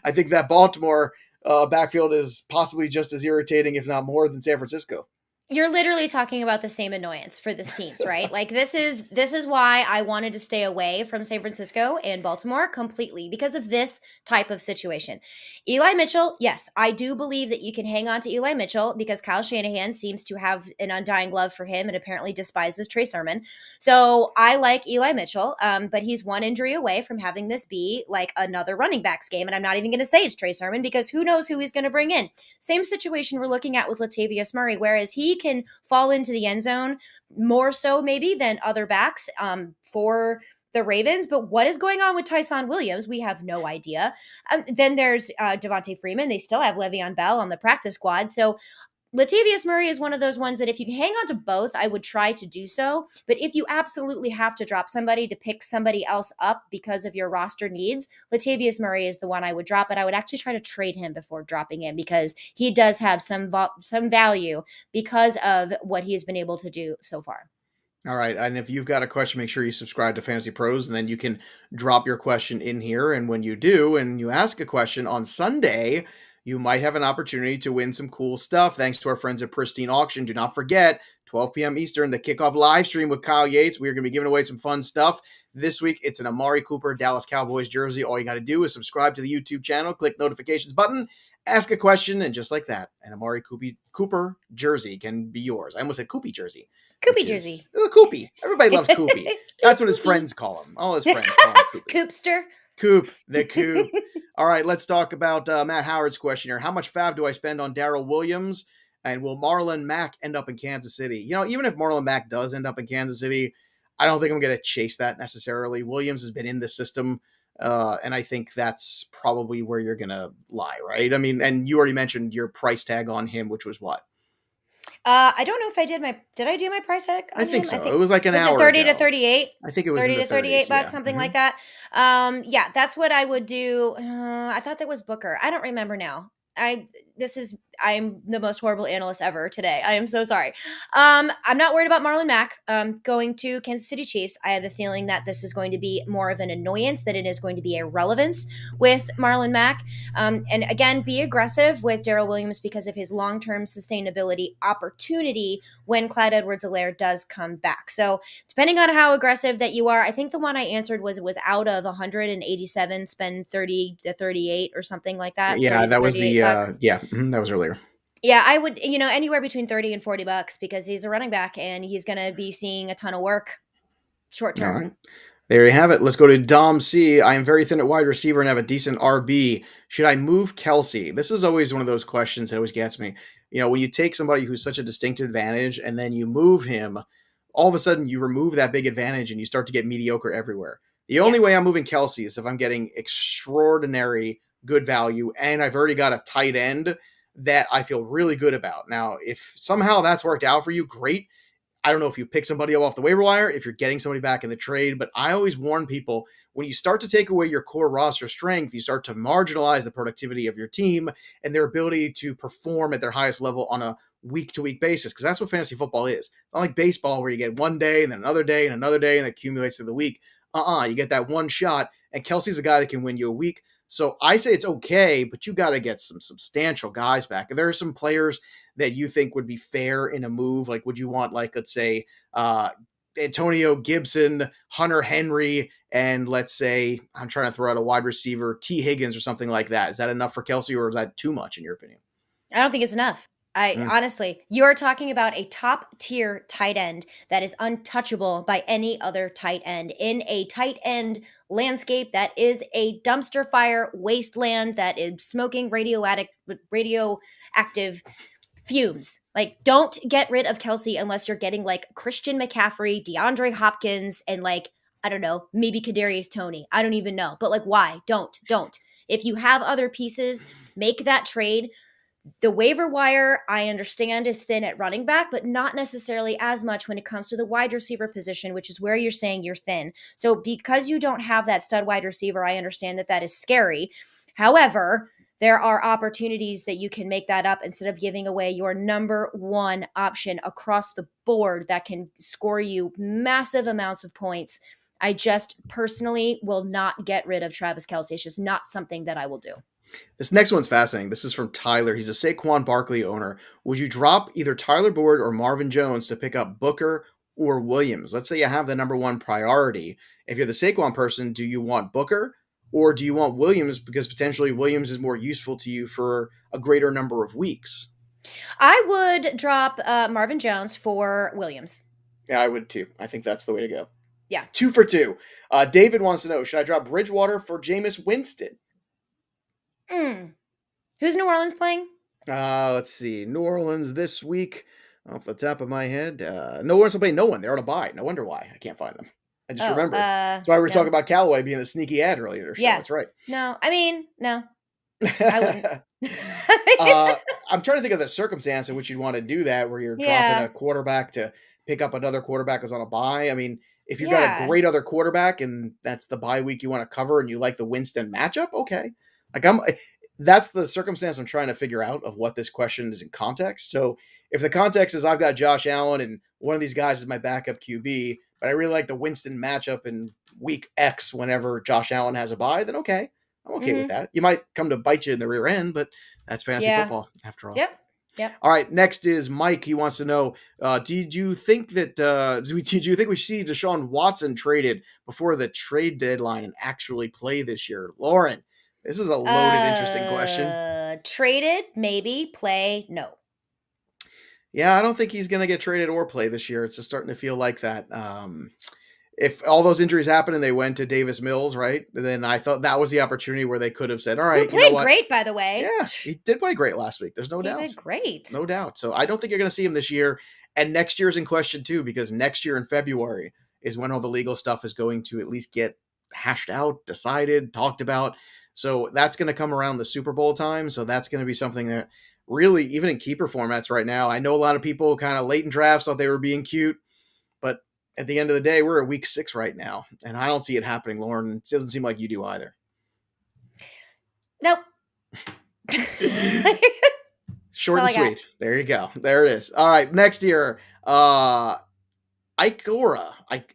I think that Baltimore backfield is possibly just as irritating, if not more, than San Francisco. You're literally talking about the same annoyance for this teams, right? Like this is why I wanted to stay away from San Francisco and Baltimore completely because of this type of situation. Eli Mitchell, yes, I do believe that you can hang on to Eli Mitchell because Kyle Shanahan seems to have an undying love for him and apparently despises Trey Sermon. So I like Eli Mitchell, but he's one injury away from having this be like another running backs game. And I'm not even going to say it's Trey Sermon because who knows who he's going to bring in. Same situation we're looking at with Latavius Murray, whereas he can fall into the end zone more so maybe than other backs for the Ravens. But what is going on with Tyson Williams? We have no idea. Then there's Devontae Freeman. They still have Le'Veon Bell on the practice squad. So Latavius Murray is one of those ones that if you can hang on to both, I would try to do so. But if you absolutely have to drop somebody to pick somebody else up because of your roster needs, Latavius Murray is the one I would drop. But I would actually try to trade him before dropping him because he does have some value because of what he has been able to do so far. All right. And if you've got a question, make sure you subscribe to Fantasy Pros, and then you can drop your question in here. And when you do, and you ask a question on Sunday, you might have an opportunity to win some cool stuff. Thanks to our friends at Pristine Auction. Do not forget, 12 p.m. Eastern, the kickoff live stream with Kyle Yates. We're going to be giving away some fun stuff. This week, it's an Amari Cooper Dallas Cowboys jersey. All you got to do is subscribe to the YouTube channel, click notifications button, ask a question, and just like that, an Amari Cooper jersey can be yours. I almost said Koopy jersey. Koopy jersey. Koopy. Everybody loves Koopy. That's what his friends call him. All his friends call him Koopy. Koopster. Coop, the Coop. All right, let's talk about Matt Howard's question here. How much fab do I spend on Darrell Williams? And will Marlon Mack end up in Kansas City? You know, even if Marlon Mack does end up in Kansas City, I don't think I'm going to chase that necessarily. Williams has been in the system, and I think that's probably where you're going to lie, right? I mean, and you already mentioned your price tag on him, which was what? I don't know if did I do my price tag on I think him? so. It was like an was hour it 30 ago. to 38? I think it was 30 in the to 38 30s, bucks, yeah. something like that. Yeah, that's what I would do. I thought that was Booker. I don't remember now. I'm the most horrible analyst ever today. I am so sorry. I'm not worried about Marlon Mack going to Kansas City Chiefs. I have a feeling that this is going to be more of an annoyance than it is going to be a relevance with Marlon Mack. And again, be aggressive with Darrell Williams because of his long-term sustainability opportunity when Clyde Edwards-Helaire does come back. So depending on how aggressive that you are, I think the one I answered was it was out of 187, spend 30 to 38 or something like that. Yeah, 30 to that was 38 the bucks. that was earlier. Yeah, I would, anywhere between 30 and 40 bucks because he's a running back and he's going to be seeing a ton of work short All term. right. There you have it. Let's go to Dom C. I am very thin at wide receiver and have a decent RB. Should I move Kelsey? This is always one of those questions that always gets me. You know, when you take somebody who's such a distinct advantage and then you move him, all of a sudden you remove that big advantage and you start to get mediocre everywhere. The only way I'm moving Kelsey is if I'm getting extraordinary good value and I've already got a tight end that I feel really good about. Now, if somehow that's worked out for you, great. I don't know if you pick somebody up off the waiver wire, if you're getting somebody back in the trade, but I always warn people when you start to take away your core roster strength, you start to marginalize the productivity of your team and their ability to perform at their highest level on a week to week basis, because that's what fantasy football is. It's not like baseball where you get one day and then another day and another day and it accumulates through the week. You get that one shot, and Kelsey's a guy that can win you a week. So I say it's okay, but you got to get some substantial guys back. And there are some players that you think would be fair in a move? Like, would you want, like, let's say, Antonio Gibson, Hunter Henry, and let's say, I'm trying to throw out a wide receiver, T. Higgins or something like that? Is that enough for Kelsey, or is that too much in your opinion? I don't think it's enough. Honestly, you're talking about a top tier tight end that is untouchable by any other tight end in a tight end landscape that is a dumpster fire wasteland that is smoking radioactive fumes. Like, don't get rid of Kelsey unless you're getting like Christian McCaffrey, DeAndre Hopkins, and like, I don't know, maybe Kadarius Toney. I don't even know. But like, why? Don't. If you have other pieces, make that trade. The waiver wire, I understand, is thin at running back, but not necessarily as much when it comes to the wide receiver position, which is where you're saying you're thin. So because you don't have that stud wide receiver, I understand that that is scary. However, there are opportunities that you can make that up instead of giving away your number one option across the board that can score you massive amounts of points. I just personally will not get rid of Travis Kelce. It's just not something that I will do. This next one's fascinating. This is from Tyler. He's a Saquon Barkley owner. Would you drop either Tyler Boyd or Marvin Jones to pick up Booker or Williams? Let's say you have the number one priority. If you're the Saquon person, do you want Booker or do you want Williams because potentially Williams is more useful to you for a greater number of weeks? I would drop Marvin Jones for Williams. Yeah, I would too. I think that's the way to go. Yeah. 2 for 2. David wants to know, should I drop Bridgewater for Jameis Winston? Who's New Orleans playing? Let's see. New Orleans this week, off the top of my head. New Orleans will play no one. They're on a bye. No wonder why. I can't find them. I just remembered. That's why we were talking about Callaway being the sneaky ad earlier. So yeah. That's right. No, I mean, no. I wouldn't. I'm trying to think of the circumstance in which you'd want to do that, where you're dropping a quarterback to pick up another quarterback who's on a bye. I mean, if you've got a great other quarterback and that's the bye week you want to cover and you like the Winston matchup, okay. That's the circumstance I'm trying to figure out of what this question is in context. So if the context is I've got Josh Allen and one of these guys is my backup QB, but I really like the Winston matchup in week X whenever Josh Allen has a bye, then okay. I'm okay with that. You might come to bite you in the rear end, but that's fantasy football after all. Yep. All right. Next is Mike. He wants to know: did you think we should see Deshaun Watson traded before the trade deadline and actually play this year? Lauren, this is a loaded, interesting question. Traded, maybe. Play, no. Yeah, I don't think he's going to get traded or play this year. It's just starting to feel like that. If all those injuries happened and they went to Davis Mills, right, then I thought that was the opportunity where they could have said, all right, he played great, by the way. Yeah, he did play great last week. There's no doubt. He did great. No doubt. So I don't think you're going to see him this year. And next year's in question, too, because next year in February is when all the legal stuff is going to at least get hashed out, decided, talked about. So that's going to come around the Super Bowl time. So that's going to be something that really, even in keeper formats right now, I know a lot of people kind of late in drafts thought they were being cute. But at the end of the day, we're at week 6 right now, and I don't see it happening, Lauren. It doesn't seem like you do either. Nope. Short and sweet. There you go. There it is. All right, next year, Ice Cora. I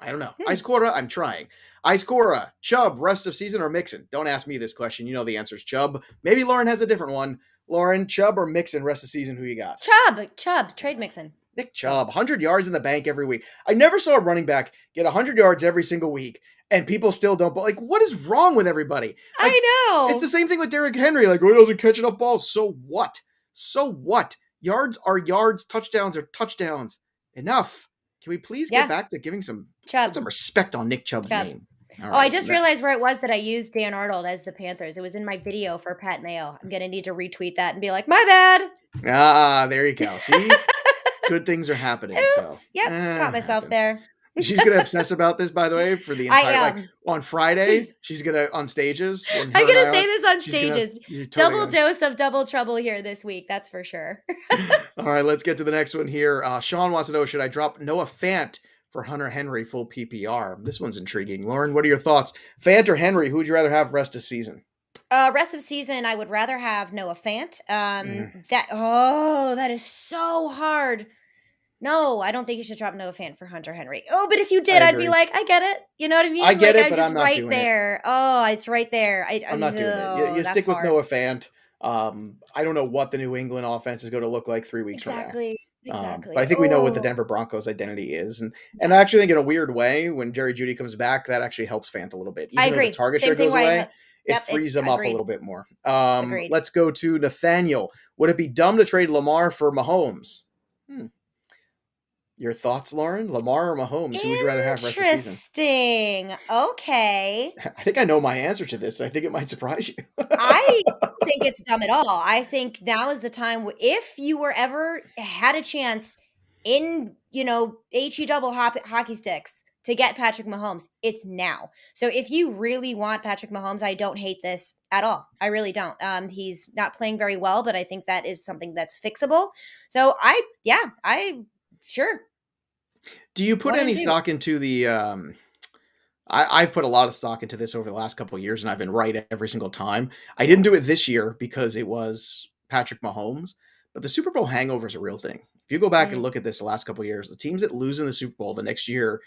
don't know. Ice Cora, I'm trying. Ice Cora, Chubb, rest of season or Mixon? Don't ask me this question. You know the answer is Chubb. Maybe Lauren has a different one. Lauren, Chubb or Mixon, rest of season, who you got? Chubb, trade Mixon. Nick Chubb, 100 yards in the bank every week. I never saw a running back get 100 yards every single week, and people still don't. Like, what is wrong with everybody? Like, I know. It's the same thing with Derrick Henry. Like, he doesn't catch enough balls. So what? So what? Yards are yards. Touchdowns are touchdowns. Enough. Can we please get back to giving some respect on Nick Chubb's name? Right, I just realized where it was that I used Dan Arnold as the Panthers. It was in my video for Pat Mayo. I'm going to need to retweet that and be like, my bad. There you go. See? Good things are happening. Oops. So Caught myself there. She's gonna obsess about this, by the way, for the entire like on Friday. She's gonna on stages. I'm gonna say this on stages. Double dose of double trouble here this week. That's for sure. All right, let's get to the next one here. Sean wants to know: should I drop Noah Fant for Hunter Henry full PPR? This one's intriguing. Lauren, what are your thoughts? Fant or Henry? Who would you rather have rest of season? Rest of season, I would rather have Noah Fant. That is so hard. No, I don't think you should drop Noah Fant for Hunter Henry. Oh, but if you did, I'd be like, I get it. You know what I mean? I get it, but I'm I'm not right doing there. It. Oh, it's right there. I'm not doing it. You stick with Noah Fant. I don't know what the New England offense is going to look like 3 weeks from now. Exactly. But I think we know what the Denver Broncos identity is. And I actually think in a weird way, when Jerry Jeudy comes back, that actually helps Fant a little bit. Even I agree. Though the target share goes away, it frees them up a little bit more. Let's go to Nathaniel. Would it be dumb to trade Lamar for Mahomes? Your thoughts, Lauren? Lamar or Mahomes? Who would you rather have rest of the season? Interesting. Okay. I think I know my answer to this. I think it might surprise you. I don't think it's dumb at all. I think now is the time if you were ever had a chance in, HE double hockey sticks to get Patrick Mahomes, it's now. So if you really want Patrick Mahomes, I don't hate this at all. I really don't. He's not playing very well, but I think that is something that's fixable. So sure. Do you put any stock into the I've put a lot of stock into this over the last couple of years, and I've been right every single time. I didn't do it this year because it was Patrick Mahomes, but the Super Bowl hangover is a real thing. If you go back and look at this the last couple of years, the teams that lose in the Super Bowl the next year,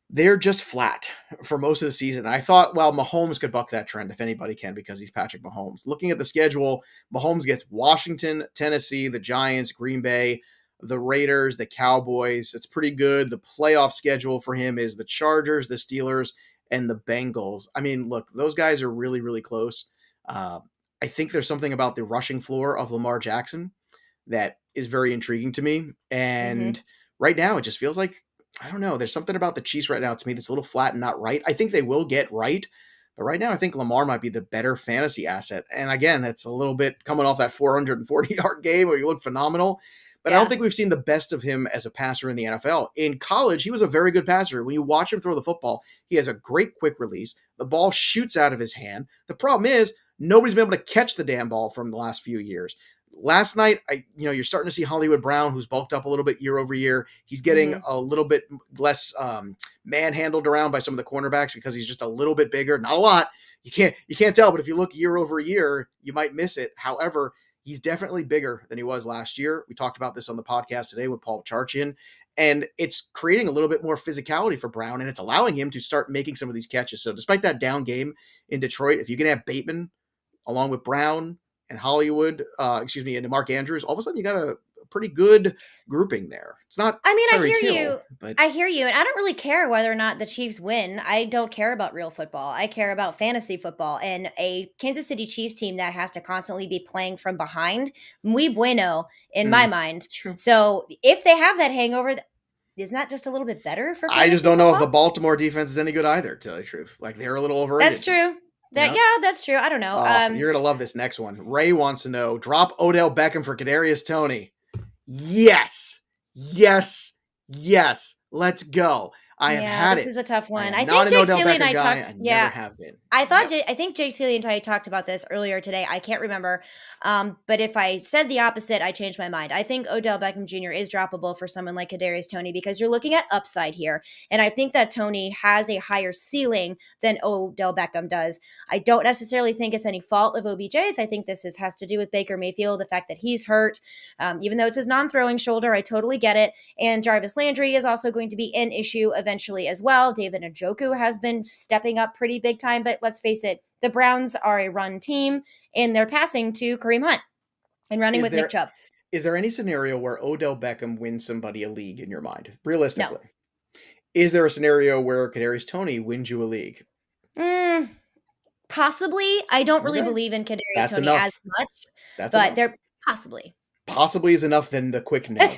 they're just flat for most of the season. I thought, well, Mahomes could buck that trend if anybody can because he's Patrick Mahomes. Looking at the schedule, Mahomes gets Washington, Tennessee, the Giants, Green Bay, the Raiders, the Cowboys. It's pretty good. The playoff schedule for him is the Chargers, the Steelers, and the Bengals. I mean, look, those guys are really, really close. Uh, I think there's something about the rushing floor of Lamar Jackson that is very intriguing to me. Mm-hmm. And right now, it just feels like, I don't know, there's something about the Chiefs right now to me that's a little flat and not right. I think they will get right. But right now, I think Lamar might be the better fantasy asset. And again, it's a little bit coming off that 440-yard game where you look phenomenal. But I don't Yeah. think we've seen the best of him as a passer in the NFL. In college, he was a very good passer. When you watch him throw the football, he has a great quick release. The ball shoots out of his hand. The problem is, nobody's been able to catch the damn ball from the last few years. Last night, you're starting to see Hollywood Brown, who's bulked up a little bit year over year. He's getting Mm-hmm. a little bit less manhandled around by some of the cornerbacks because he's just a little bit bigger. Not a lot. You can't tell, but if you look year over year, you might miss it. However, he's definitely bigger than he was last year. We talked about this on the podcast today with Paul Charchian, and it's creating a little bit more physicality for Brown, and it's allowing him to start making some of these catches. So despite that down game in Detroit, if you can have Bateman along with Brown and Hollywood, and Mark Andrews, all of a sudden you got a pretty good grouping there. It's not I mean, I Tyreek hear Hill, you. but I hear you. And I don't really care whether or not the Chiefs win. I don't care about real football. I care about fantasy football. And a Kansas City Chiefs team that has to constantly be playing from behind, muy bueno in my mind. true. So if they have that hangover, isn't that just a little bit better for I just fantasy don't know if football? the Baltimore defense is any good either, to tell you the truth. Like, they're a little That's overrated. true. Yeah. That's true. I don't know. Oh, you're going to love this next one. Ray wants to know, drop Odell Beckham for Kadarius Toney. Yes. Yes. Yes. Let's go. I have Yeah, had this it. is a tough I one. am I not think an Jake Odell Sealy and Beckham I guy. talked. I never Yeah, have been. I thought Yep. I think Jake Sealy and I talked about this earlier today. I can't remember. But if I said the opposite, I changed my mind. I think Odell Beckham Jr. is droppable for someone like Kadarius Toney because you're looking at upside here, and I think that Toney has a higher ceiling than Odell Beckham does. I don't necessarily think it's any fault of OBJ's. I think has to do with Baker Mayfield, the fact that he's hurt, even though it's his non-throwing shoulder. I totally get it. And Jarvis Landry is also going to be an issue eventually as well. David Njoku has been stepping up pretty big time, but let's face it, the Browns are a run team and they're passing to Kareem Hunt and running Is with Nick there Chubb. is there any scenario where Odell Beckham wins somebody a league in your mind? No. Realistically. Is there a scenario where Kadarius Toney wins you a league? Mm, possibly. I don't really Okay. believe in Kadarius That's Toney as enough. much, That's but enough. they're possibly. Possibly is enough than the quick no.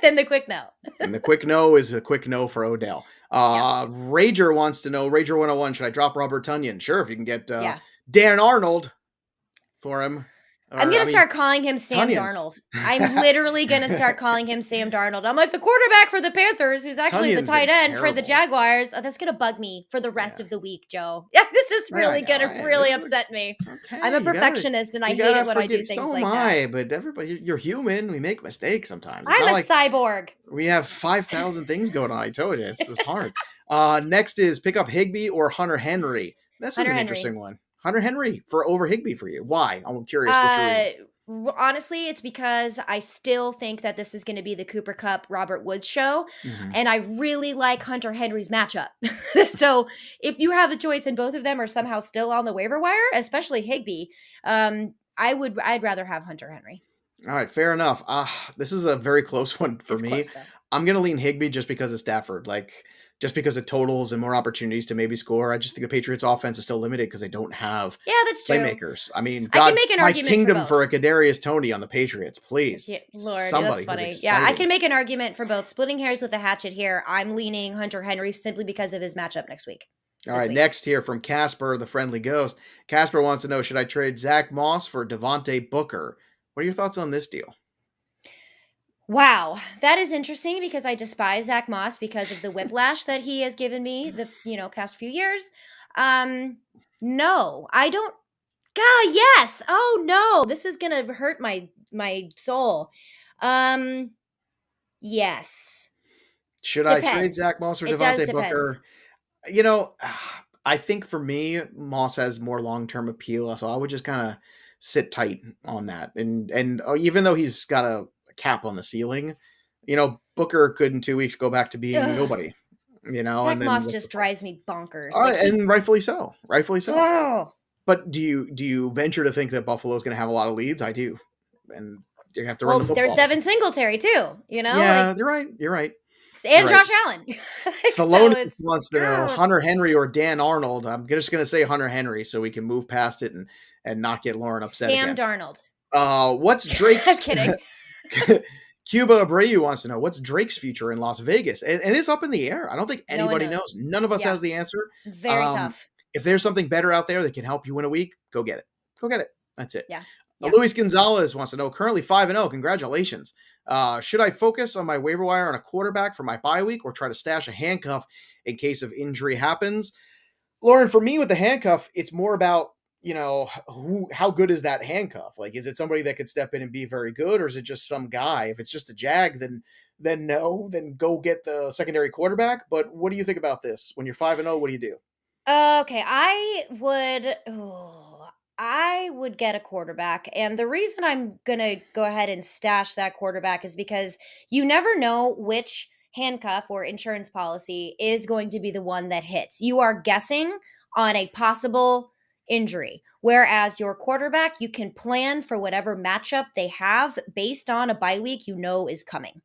Then the quick no. And the quick no is a quick no for Odell. Yeah. Rager wants to know, Rager 101, should I drop Robert Tunyon? Sure, if you can get Yeah. Dan Arnold for him. I'm Or, going I to mean, start calling him Sam Tunyon's. Darnold. I'm literally going to start calling him Sam Darnold. I'm like the quarterback for the Panthers, who's actually the Tunyon's tight been end for the terrible. Jaguars. Oh, that's going to bug me for the rest Yeah. of the week, Joe. Yeah, this is Yeah, I really know. going to really upset me. It's okay. I'm a You gotta- perfectionist and I you hate gotta it when I do forgive- things so like am that. I, but everybody, you're human. We make mistakes sometimes. It's I'm not a like cyborg. we have 5,000 things going on. I told you, it's hard. Next is pick up Higbee or Hunter Henry. This is Hunter an Henry. interesting one. Hunter Henry for over Higbee for you. Why? I'm curious. What's your reason? Honestly, it's because I still think that this is going to be the Cooper Cup Robert Woods show. Mhm. And I really like Hunter Henry's matchup. So if you have a choice and both of them are somehow still on the waiver wire, especially Higbee, I'd rather have Hunter Henry. All right, fair enough. This is a very close one for It's me. close though. I'm gonna lean Higbee just because of Stafford. Just because of totals and more opportunities to maybe score. I just think the Patriots offense is still limited because they don't have Yeah, that's true. playmakers. I mean, I can God, make an my argument kingdom for for a both. Kadarius Toney on the Patriots, please. Yeah, Lord, Somebody that's who's funny. Yeah, I exciting. can make an argument for both. Splitting hairs with a hatchet here. I'm leaning Hunter Henry simply because of his matchup next week. All this right, week. next here from Casper, the friendly ghost. Casper wants to know, should I trade Zach Moss for Devontae Booker? What are your thoughts on this deal? Wow, that is interesting because I despise Zach Moss because of the whiplash that he has given me the past few years. No, I don't. God, yes. Oh no, this is gonna hurt my soul. Yes. Should I trade Depends. Zach Moss or It does Devontae depends. Booker? I think for me, Moss has more long-term appeal, so I would just kind of sit tight on that. And even though he's got a cap on the ceiling, Booker could in 2 weeks go back to being Ugh. nobody. you know, and Zach then Moss what's the just point? drives me bonkers. Like And rightfully so. Rightfully so. oh, But do you venture to think that Buffalo's going to have a lot of leads? I do, and you're gonna have to run the well, there's football. Devin Singletary too. Yeah, Like you're right. You're right. You're and right. Josh Allen. So Thelonious it's wants to know Hunter Henry or Dan Arnold. I'm just going to say Hunter Henry so we can move past it and not get Lauren upset Sam again. Darnold. What's I'm Drake's kidding. Cuba Abreu wants to know what's Drake's future in Las Vegas, and it's up in the air. I don't think No one anybody knows. knows. None of us Yeah, has the answer. very Um, tough. if there's something better out there that can help you win a week, go get it. Go get it. That's it. Yeah, yeah. Luis Gonzalez wants to know currently 5-0. Congratulations. Should I focus on my waiver wire on a quarterback for my bye week or try to stash a handcuff in case of injury happens? Lauren, for me with the handcuff, it's more about how good is that handcuff? Like, is it somebody that could step in and be very good, or is it just some guy? If it's just a jag, then no, then go get the secondary quarterback. But what do you think about this? When you're 5-0, what do you do? Okay, I would get a quarterback. And the reason I'm going to go ahead and stash that quarterback is because you never know which handcuff or insurance policy is going to be the one that hits. You are guessing on a possible injury. Whereas your quarterback, you can plan for whatever matchup they have based on a bye week you know is coming.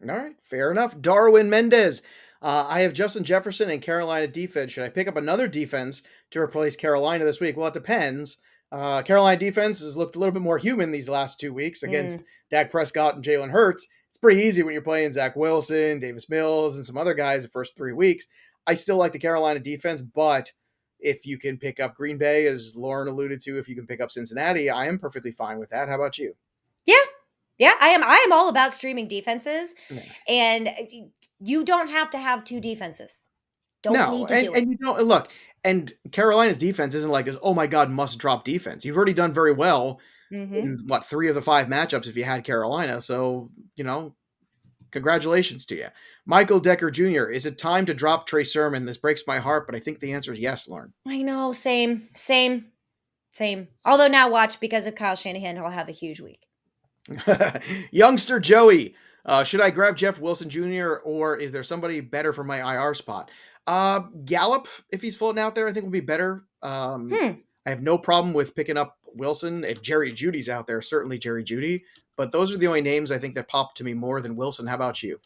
All right, fair enough. Darwin Mendez. I have Justin Jefferson and Carolina defense. Should I pick up another defense to replace Carolina this week? Well, it depends. Carolina defense has looked a little bit more human these last 2 weeks against Mm. Dak Prescott and Jalen Hurts. It's pretty easy when you're playing Zach Wilson, Davis Mills, and some other guys the first 3 weeks. I still like the Carolina defense, but if you can pick up Green Bay, as Lauren alluded to, if you can pick up Cincinnati, I am perfectly fine with that. How about you? Yeah. Yeah, I am all about streaming defenses, Yeah. and you don't have to have two defenses. Don't No, need to and do it. and you don't look, and Carolina's defense isn't like this, oh my God, must drop defense. You've already done very well Mhm. in what 3 of the 5 matchups if you had Carolina. So, congratulations to you. Michael Decker Jr., is it time to drop Trey Sermon? This breaks my heart, but I think the answer is yes, Lauren. I know, same. Although now watch, because of Kyle Shanahan, he'll have a huge week. Youngster Joey, should I grab Jeff Wilson Jr. or is there somebody better for my IR spot? Gallup, if he's floating out there, I think will be better. Hmm. I have no problem with picking up Wilson. If Jerry Judy's out there, certainly Jerry Judy. But those are the only names I think that pop to me more than Wilson. How about you?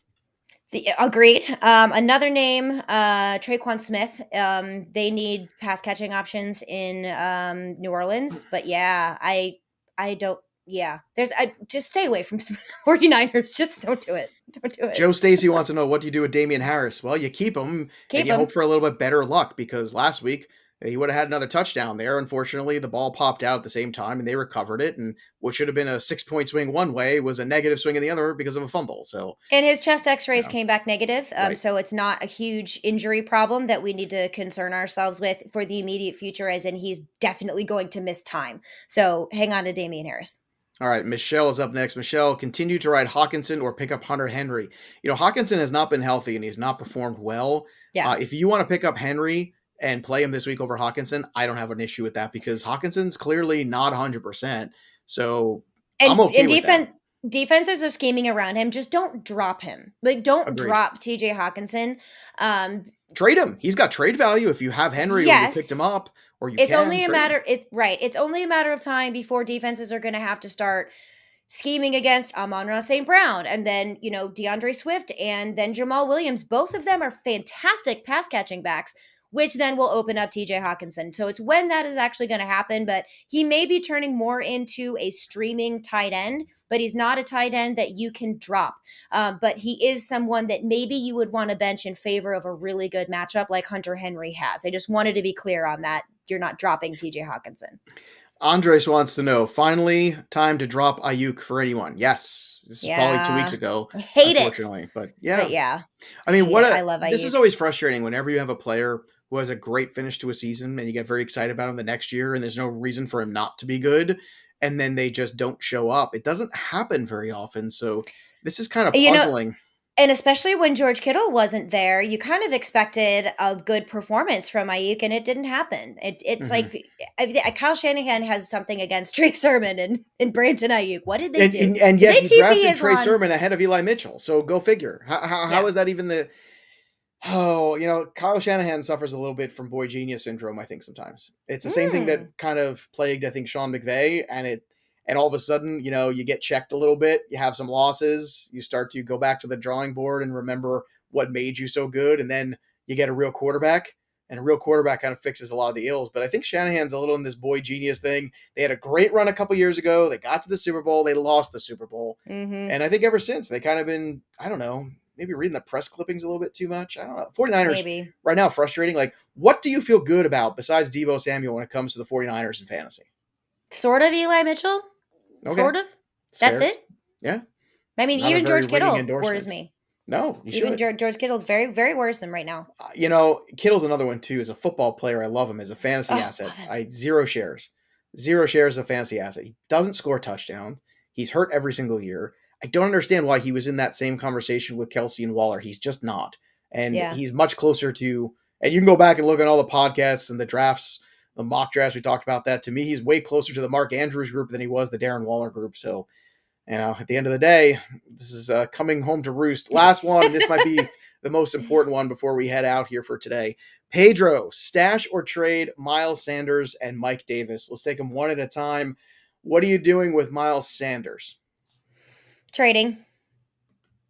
Agreed. Another name, Traquan Smith. They need pass catching options in New Orleans, but yeah, I don't. Yeah, I just stay away from 49ers. Just don't do it. Don't do it. Joe Stacy wants to know, what do you do with Damian Harris? Well, you keep him and Keep you hope him. for a little bit better luck because last week he would have had another touchdown there. Unfortunately, the ball popped out at the same time and they recovered it. And what should have been a 6-point swing one way was a negative swing in the other because of a fumble. So, And his chest X-rays you know, came back negative, right. so it's not a huge injury problem that we need to concern ourselves with for the immediate future. As in, he's definitely going to miss time. So hang on to Damian Harris. All right, Michelle is up next. Michelle, continue to ride Hawkinson or pick up Hunter Henry. Hawkinson has not been healthy and he's not performed well. Yeah, If you want to pick up Henry and play him this week over Hawkinson, I don't have an issue with that because Hawkinson's clearly not 100%. So I'm okay and with that. defenses are scheming around him. Just don't drop him. Like, don't Agreed. drop TJ Hawkinson. Trade him. He's got trade value if you have Henry or you picked him Yes, up or you it's can only a trade him. matter. It's right. It's only a matter of time before defenses are going to have to start scheming against Amon-Ra St. Brown and then, DeAndre Swift and then Jamal Williams. Both of them are fantastic pass catching backs, which then will open up TJ Hawkinson. So it's when that is actually going to happen, but he may be turning more into a streaming tight end, but he's not a tight end that you can drop. But he is someone that maybe you would want to bench in favor of a really good matchup like Hunter Henry has. I just wanted to be clear on that. You're not dropping TJ Hawkinson. Andres wants to know, finally, time to drop Ayuk for anyone. Yes. This is probably 2 weeks Yeah. ago, I hate it. unfortunately. But But yeah. yeah, I mean, hate it. I love this is Ayuk. always frustrating whenever you have a player who has a great finish to a season and you get very excited about him the next year and there's no reason for him not to be good and then they just don't show up. It doesn't happen very often. So this is kind of You know, puzzling. and especially when George Kittle wasn't there, you kind of expected a good performance from Ayuk, and it didn't happen. It's Mhm. like Kyle Shanahan has something against Trey Sermon and Brandon Ayuk. What did they And, do? and and Did yet they he TP drafted his Trey on? Sermon ahead of Eli Mitchell. So go figure. How Yeah. is that even the Oh, Kyle Shanahan suffers a little bit from boy genius syndrome, I think sometimes. It's the same thing Mm, that kind of plagued, I think, Sean McVay, and all of a sudden, you get checked a little bit, you have some losses, you start to go back to the drawing board and remember what made you so good, and then you get a real quarterback, and a real quarterback kind of fixes a lot of the ills. But I think Shanahan's a little in this boy genius thing. They had a great run a couple years ago. They got to the Super Bowl. They lost the Super Bowl. mm-hmm. And I think ever since they kind of been, I don't know, maybe reading the press clippings a little bit too much. I don't know. 49ers Maybe. right now frustrating. Like, what do you feel good about besides Deebo Samuel when it comes to the 49ers in fantasy? Sort of Eli Mitchell. Okay. Sort of. It's That's fair. it. Yeah. I mean, Not a even very George ringing Kittle worries endorsement. me. No, you Even should. George Kittle's very, very worrisome right now. Kittle's another one too. As a football player, I love him as a fantasy Oh, asset. love him. I zero shares, zero shares of fantasy asset. He doesn't score a touchdown. He's hurt every single year. I don't understand why he was in that same conversation with Kelsey and Waller. He's just not, and Yeah. he's much closer to. And you can go back and look at all the podcasts and the drafts, the mock drafts. We talked about that. To me, he's way closer to the Mark Andrews group than he was the Darren Waller group. So at the end of the day, this is coming home to roost. Last one, and this might be the most important one before we head out here for today. Pedro, stash or trade Miles Sanders and Mike Davis? Let's take them one at a time. What are you doing with Miles Sanders? Trading.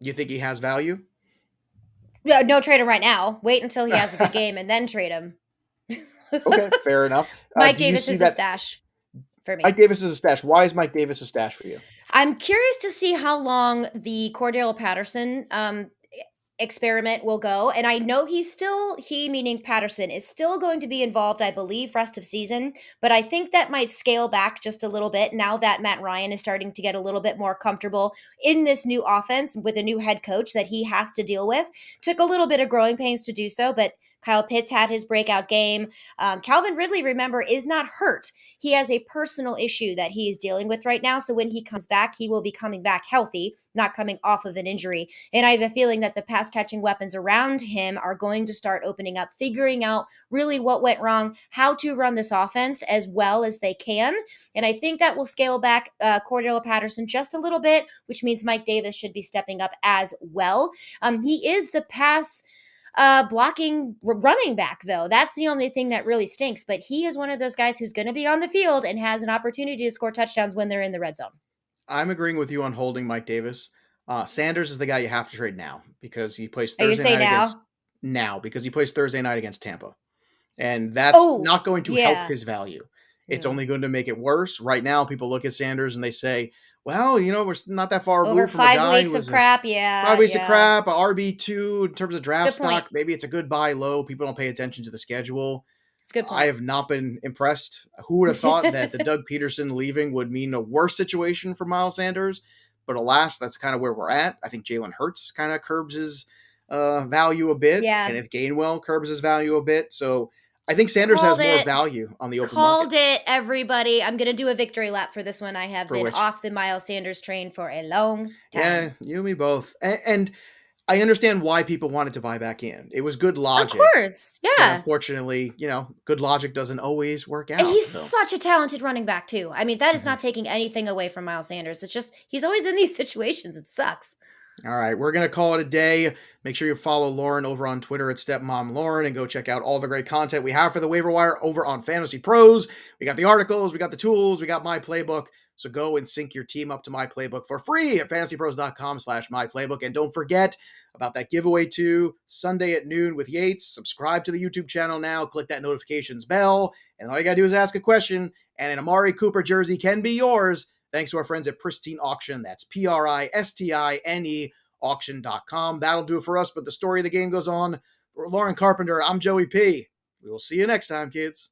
You think he has value? No, trade him right now. Wait until he has a good game and then trade him. Okay, fair enough. Mike Do you Davis see is a that stash for Mike me. Davis is a stash? Why is Mike Davis a stash for you? I'm curious to see how long the Cordell Patterson experiment will go. And I know he meaning Patterson, is still going to be involved, I believe, rest of season. But I think that might scale back just a little bit now that Matt Ryan is starting to get a little bit more comfortable in this new offense with a new head coach that he has to deal with. Took a little bit of growing pains to do so, but Kyle Pitts had his breakout game. Calvin Ridley, remember, is not hurt. He has a personal issue that he is dealing with right now. So when he comes back, he will be coming back healthy, not coming off of an injury. And I have a feeling that the pass catching weapons around him are going to start opening up, figuring out really what went wrong, how to run this offense as well as they can. And I think that will scale back Cordell Patterson just a little bit, which means Mike Davis should be stepping up as well. He is the pass blocking running back, though. That's the only thing that really stinks. But he is one of those guys who's going to be on the field and has an opportunity to score touchdowns when they're in the red zone. I'm agreeing with you on holding Mike Davis. Sanders is the guy you have to trade now because he plays Oh, you Thursday say night against now? Tampa. And that's Oh, not going to help yeah. his value. It's Hmm. only going to make it worse. Right now, people look at Sanders and they say, well, we're not that far Over removed from a five guy who weeks of was a crap. 5 weeks of Yeah. crap, a RB2 in terms of It's a draft good point. stock. Maybe it's a good buy low. People don't pay attention to the schedule. It's a good I point. have not been impressed. Who would have thought that the Doug Peterson leaving would mean a worse situation for Miles Sanders? But alas, that's kind of where we're at. I think Jalen Hurts kind of curbs his value a bit. Yeah. Kenneth Gainwell curbs his value a bit. So I think Sanders has Called more it. value on the open market. Called it, everybody. I'm going to do a victory lap for this one. I have For been which, off the Miles Sanders train for a long yeah, time. you and me both. And I understand why people wanted to buy back in. It was good Of logic. course. But Yeah. unfortunately, good logic doesn't always work And out. he's So. such a talented running back, too. I mean, that is Mhm. not taking anything away from Miles Sanders. It's just, he's always in these situations. It sucks. All right, we're going to call it a day. Make sure you follow Lauren over on Twitter at Stepmom Lauren and go check out all the great content we have for the waiver wire over on Fantasy Pros. We got the articles, we got the tools, we got my playbook. So go and sync your team up to my playbook for free at fantasypros.com/myplaybook. And don't forget about that giveaway too, Sunday at noon with Yates. Subscribe to the YouTube channel now, click that notifications bell, and all you got to do is ask a question, and an Amari Cooper jersey can be yours. Thanks to our friends at Pristine Auction. That's Pristine auction.com. That'll do it for us, but the story of the game goes on. For Lauren Carpenter, I'm Joey P. We will see you next time, kids.